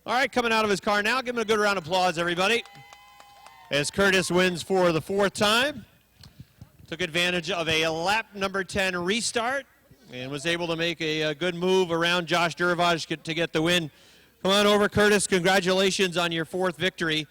Speaker 5: All right, coming out of his car now. Give him a good round of applause, everybody. As Curtis wins for the 4th time. Took advantage of a lap number 10 restart and was able to make a good move around Josh Duravage to get the win. Come on over, Curtis. Congratulations on your 4th victory.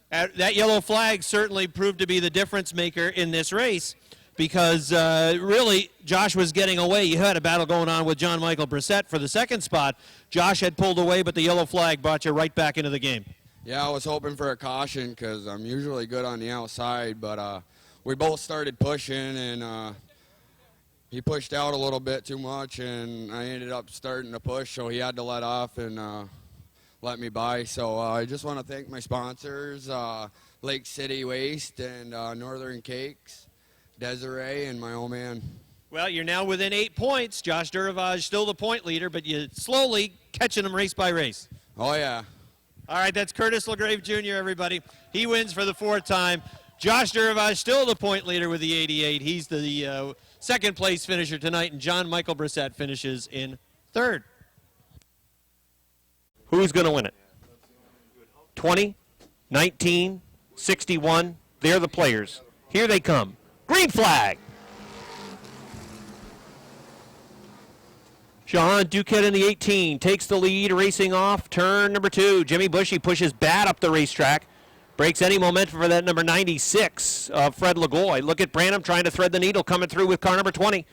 Speaker 5: That yellow flag certainly proved to be the difference maker in this race because really Josh was getting away. You had a battle going on with John Michael Brissett for the 2nd spot. Josh had pulled away, but the yellow flag brought you right back into the game.
Speaker 8: Yeah, I was hoping for a caution because I'm usually good on the outside, but we both started pushing, and he pushed out a little bit too much, and I ended up starting to push, so he had to let off and let me by. So I just want to thank my sponsors, Lake City Waste and Northern Cakes, Desiree, and my old man.
Speaker 5: Well, you're now within 8 points. Josh Duravage still the point leader, but you're slowly catching him race by race.
Speaker 8: Oh, yeah.
Speaker 5: All right, that's Curtis LaGrave Jr., everybody. He wins for the 4th time. Josh Duravage still the point leader with the 88. He's the second place finisher tonight, and John Michael Brissett finishes in 3rd.
Speaker 1: Who's going to win it? 20, 19, 61. They're the players. Here they come. Green flag. Sean Duquette in the 18 takes the lead, racing off turn number 2. Jimmy Bushy pushes bad up the racetrack. Breaks any momentum for that number 96 of Fred Lagoy. Look at Branham trying to thread the needle, coming through with car number 20.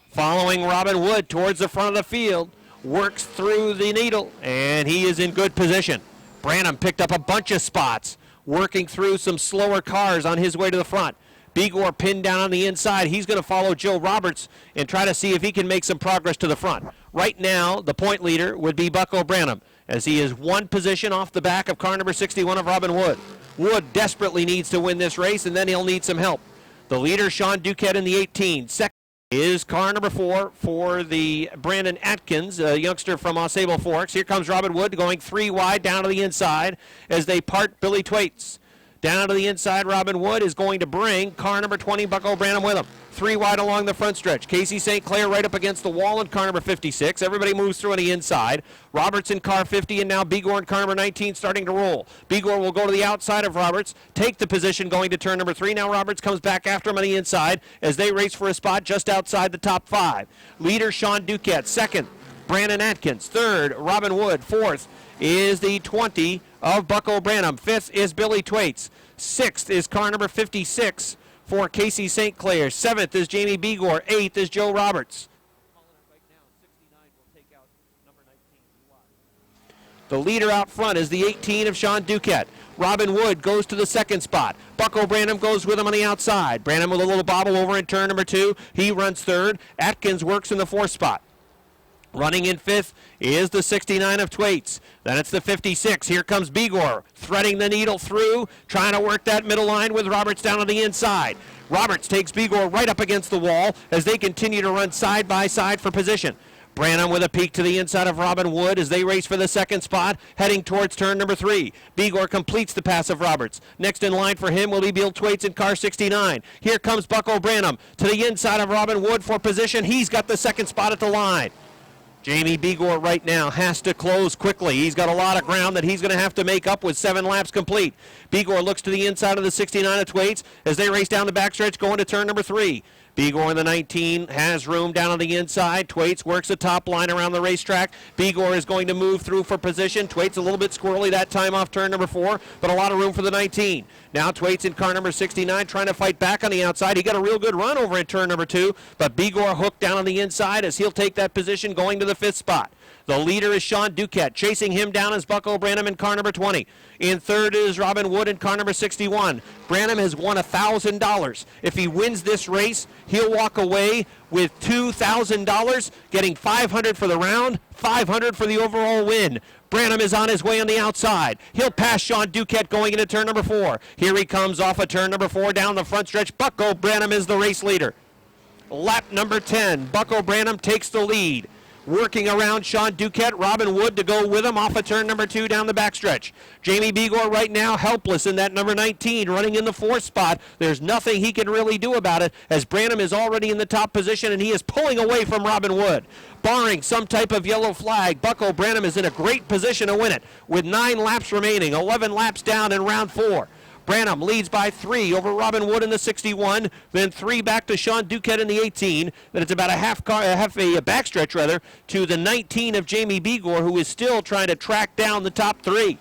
Speaker 1: Following Robin Wood towards the front of the field. Works through the needle, and he is in good position. Branham picked up a bunch of spots, working through some slower cars on his way to the front. Bigor pinned down on the inside. He's going to follow Joe Roberts and try to see if he can make some progress to the front. Right now, the point leader would be Bucko Branham, as he is 1 position off the back of car number 61 of Robin Wood. Wood desperately needs to win this race, and then he'll need some help. The leader, Sean Duquette in the 18. Second is car number 4 for the Brandon Atkins, a youngster from Ausable Forks. Here comes Robin Wood going 3 wide down to the inside as they part Billy Twaits. Down to the inside, Robin Wood is going to bring car number 20, Bucko Branham, with him. 3 wide along the front stretch. Casey St. Clair right up against the wall in car number 56. Everybody moves through on the inside. Roberts in car 50, and now Bigor in car number 19 starting to roll. Bigor will go to the outside of Roberts, take the position going to turn number 3. Now Roberts comes back after him on the inside as they race for a spot just outside the top 5. Leader Sean Duquette. 2nd, Brandon Atkins. 3rd, Robin Wood. 4th is the 20 of Bucko Branham. 5th is Billy Twaits. 6th is car number 56 for Casey St. Clair. 7th is Jamie Bigor. 8th is Joe Roberts. The leader out front is the 18 of Sean Duquette. Robin Wood goes to the 2nd spot. Bucko Branham goes with him on the outside. Branham with a little bobble over in turn number 2. He runs 3rd. Atkins works in the 4th spot. Running in 5th is the 69 of Twaits. Then it's the 56. Here comes Bigor, threading the needle through, trying to work that middle line with Roberts down on the inside. Roberts takes Bigor right up against the wall as they continue to run side by side for position. Branham with a peek to the inside of Robin Wood as they race for the 2nd spot, heading towards turn number 3. Bigor completes the pass of Roberts. Next in line for him will be Bill Twaits in car 69. Here comes Bucko Branham to the inside of Robin Wood for position. He's got the 2nd spot at the line. Jamie Bigor right now has to close quickly. He's got a lot of ground that he's going to have to make up with 7 laps complete. Bigor looks to the inside of the 69 of Twaits as they race down the backstretch going to turn number 3. Bigor in the 19 has room down on the inside. Twaits works the top line around the racetrack. Bigor is going to move through for position. Twaits a little bit squirrely that time off turn number 4, but a lot of room for the 19. Now Twaits in car number 69 trying to fight back on the outside. He got a real good run over in turn number 2, but Bigor hooked down on the inside as he'll take that position going to the 5th spot. The leader is Sean Duquette. Chasing him down is Bucko Branham in car number 20. In 3rd is Robin Wood in car number 61. Branham has won $1,000. If he wins this race, he'll walk away with $2,000, getting $500 for the round, $500 for the overall win. Branham is on his way on the outside. He'll pass Sean Duquette going into turn number 4. Here he comes off of turn number 4 down the front stretch. Bucko Branham is the race leader. Lap number 10. Bucko Branham takes the lead. Working around Sean Duquette, Robin Wood to go with him off of turn number 2 down the backstretch. Jamie Bigor right now helpless in that number 19, running in the 4th spot. There's nothing he can really do about it as Branham is already in the top position and he is pulling away from Robin Wood. Barring some type of yellow flag, Bucko Branham is in a great position to win it with 9 laps remaining, 11 laps down in round 4. Branham leads by 3 over Robin Wood in the 61, then 3 back to Sean Duquette in the 18. Then it's about a half a backstretch rather to the 19 of Jamie Bigor, who is still trying to track down the top 3.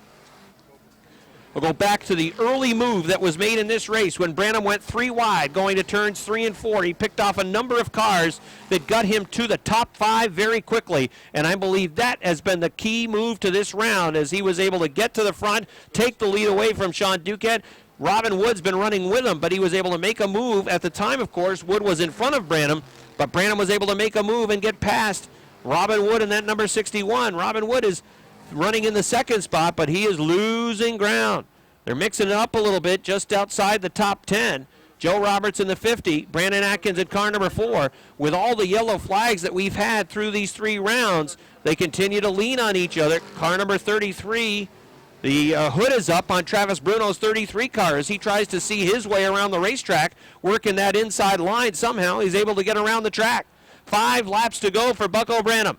Speaker 1: We'll go back to the early move that was made in this race when Branham went 3 wide going to turns 3 and 4. He picked off a number of cars that got him to the top 5 very quickly, and I believe that has been the key move to this round as he was able to get to the front, take the lead away from Sean Duquette. Robin Wood's been running with him, but he was able to make a move. At the time, of course, Wood was in front of Branham, but Branham was able to make a move and get past Robin Wood in that number 61. Robin Wood is running in the 2nd spot, but he is losing ground. They're mixing it up a little bit just outside the top 10. Joe Roberts in the 50, Brandon Atkins at car number 4. With all the yellow flags that we've had through these 3 rounds, they continue to lean on each other. Car number 33, the hood is up on Travis Bruno's 33 car as he tries to see his way around the racetrack, working that inside line. Somehow he's able to get around the track. 5 laps to go for Bucko Branham.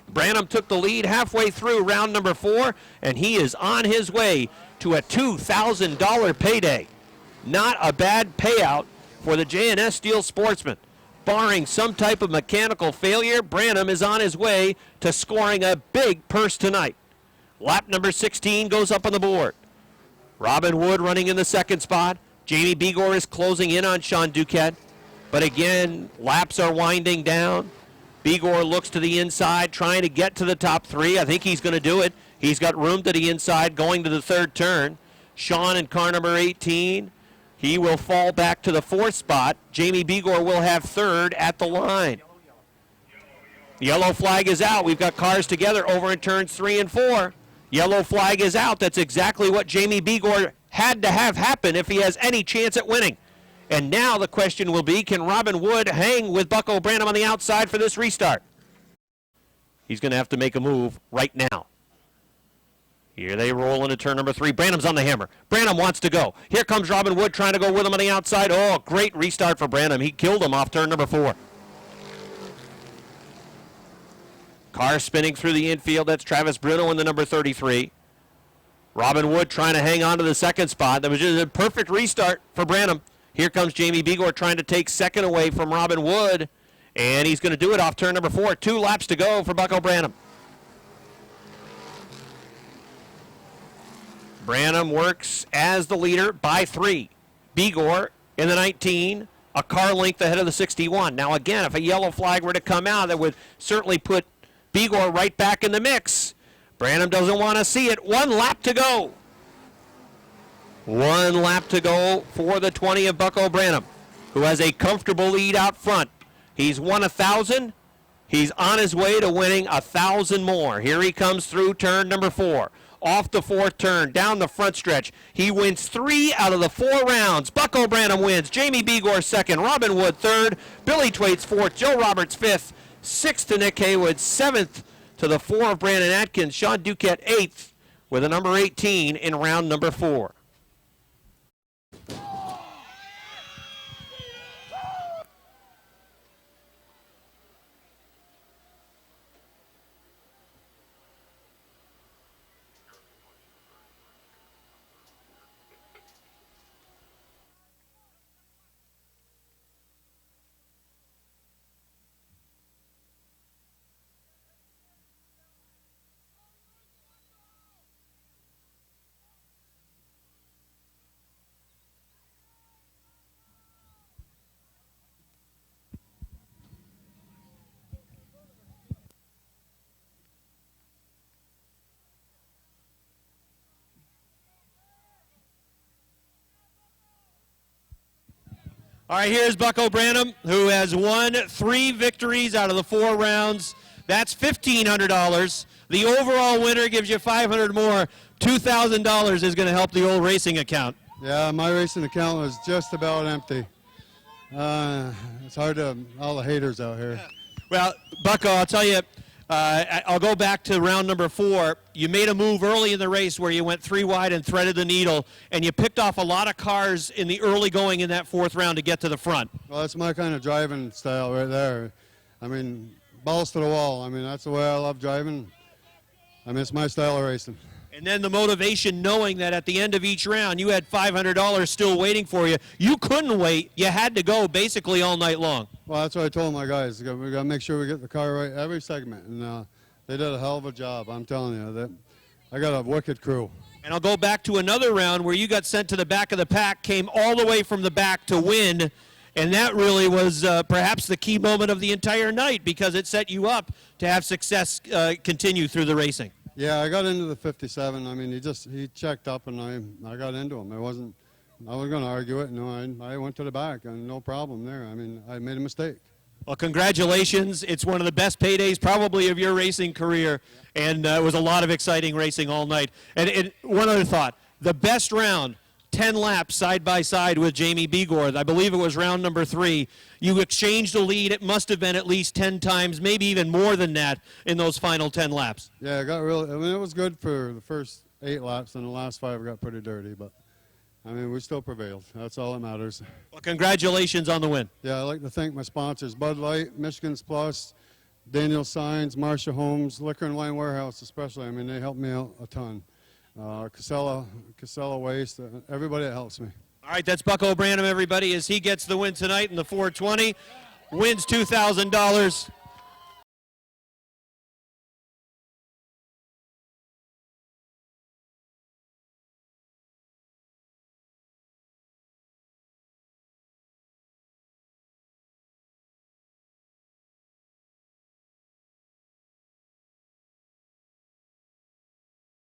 Speaker 1: Branham took the lead halfway through round number 4, and he is on his way to a $2,000 payday. Not a bad payout for the J&S Steel Sportsman. Barring some type of mechanical failure, Branham is on his way to scoring a big purse tonight. Lap number 16 goes up on the board. Robin Wood running in the 2nd spot. Jamie Begor is closing in on Sean Duquette. But again, laps are winding down. Begor looks to the inside, trying to get to the top 3. I think he's going to do it. He's got room to the inside going to the 3rd turn. Sean in car number 18. He will fall back to the 4th spot. Jamie Begor will have 3rd at the line. Yellow flag is out. We've got cars together over in turns 3 and 4. Yellow flag is out. That's exactly what Jamie Begor had to have happen if he has any chance at winning. And now the question will be, can Robin Wood hang with Bucko Branham on the outside for this restart? He's going to have to make a move right now. Here they roll into turn number 3. Branham's on the hammer. Branham wants to go. Here comes Robin Wood trying to go with him on the outside. Oh, great restart for Branham. He killed him off turn number 4. Car spinning through the infield. That's Travis Bruno in the number 33. Robin Wood trying to hang on to the 2nd spot. That was just a perfect restart for Branham. Here comes Jamie Begor trying to take 2nd away from Robin Wood. And he's going to do it off turn number 4. 2 laps to go for Bucko Branham. Branham works as the leader by 3. Begor in the 19, a car length ahead of the 61. Now again, if a yellow flag were to come out, that would certainly put Begor right back in the mix. Branham doesn't want to see it. 1 lap to go. 1 lap to go for the 20 of Bucko Branham, who has a comfortable lead out front. He's won 1,000. He's on his way to winning 1,000 more. Here he comes through turn number 4. Off the 4th turn, down the front stretch. He wins 3 out of the 4 rounds. Bucko Branham wins. Jamie Begor 2nd. Robin Wood 3rd. Billy Twaits 4th. Joe Roberts 5th. 6th to Nick Haywood. 7th to the 4 of Brandon Atkins. Sean Duquette 8th with a number 18 in round number 4. All right, here's Bucko Branham, who has won 3 victories out of the 4 rounds. That's $1,500. The overall winner gives you $500 more. $2,000 is going to help the old racing account.
Speaker 9: Yeah, my racing account was just about empty. It's hard to, all the haters out here.
Speaker 5: Well, Bucko, I'll tell you, I'll go back to round number 4. You made a move early in the race where you went 3 wide and threaded the needle, and you picked off a lot of cars in the early going in that 4th round to get to the front.
Speaker 9: Well, that's my kind of driving style right there. I mean, balls to the wall. I mean, that's the way I love driving. I mean, it's my style of racing.
Speaker 5: And then the motivation knowing that at the end of each round you had $500 still waiting for you. You couldn't wait. You had to go basically all night long.
Speaker 9: Well, that's what I told my guys. We got to make sure we get the car right every segment. And they did a hell of a job, I'm telling you. I got a wicked crew.
Speaker 5: And I'll go back to another round where you got sent to the back of the pack, came all the way from the back to win. And that really was perhaps the key moment of the entire night because it set you up to have success continue through the racing.
Speaker 9: Yeah, I got into the 57. I mean, he checked up, and I got into him. I wasn't going to argue it. No, I went to the back, and no problem there. I mean, I made a mistake.
Speaker 5: Well, congratulations. It's one of the best paydays probably of your racing career, and it was a lot of exciting racing all night. And one other thought, the best round, 10 laps side by side with Jamie Begor. I believe it was round number 3. You exchanged the lead. It must have been at least 10 times, maybe even more than that in those final 10 laps.
Speaker 9: Yeah, it got really. I mean, it was good for the first 8 laps, and the last 5 got pretty dirty. But I mean, we still prevailed. That's all that matters.
Speaker 5: Well, congratulations on the win.
Speaker 9: Yeah, I'd like to thank my sponsors: Bud Light, Michigan's Plus, Daniel Signs, Marcia Holmes, Liquor and Wine Warehouse, especially. I mean, they helped me out a ton. Casella Waste, everybody that helps me.
Speaker 5: All right, that's Bucko Branham, everybody, as he gets the win tonight in the 420, wins $2,000.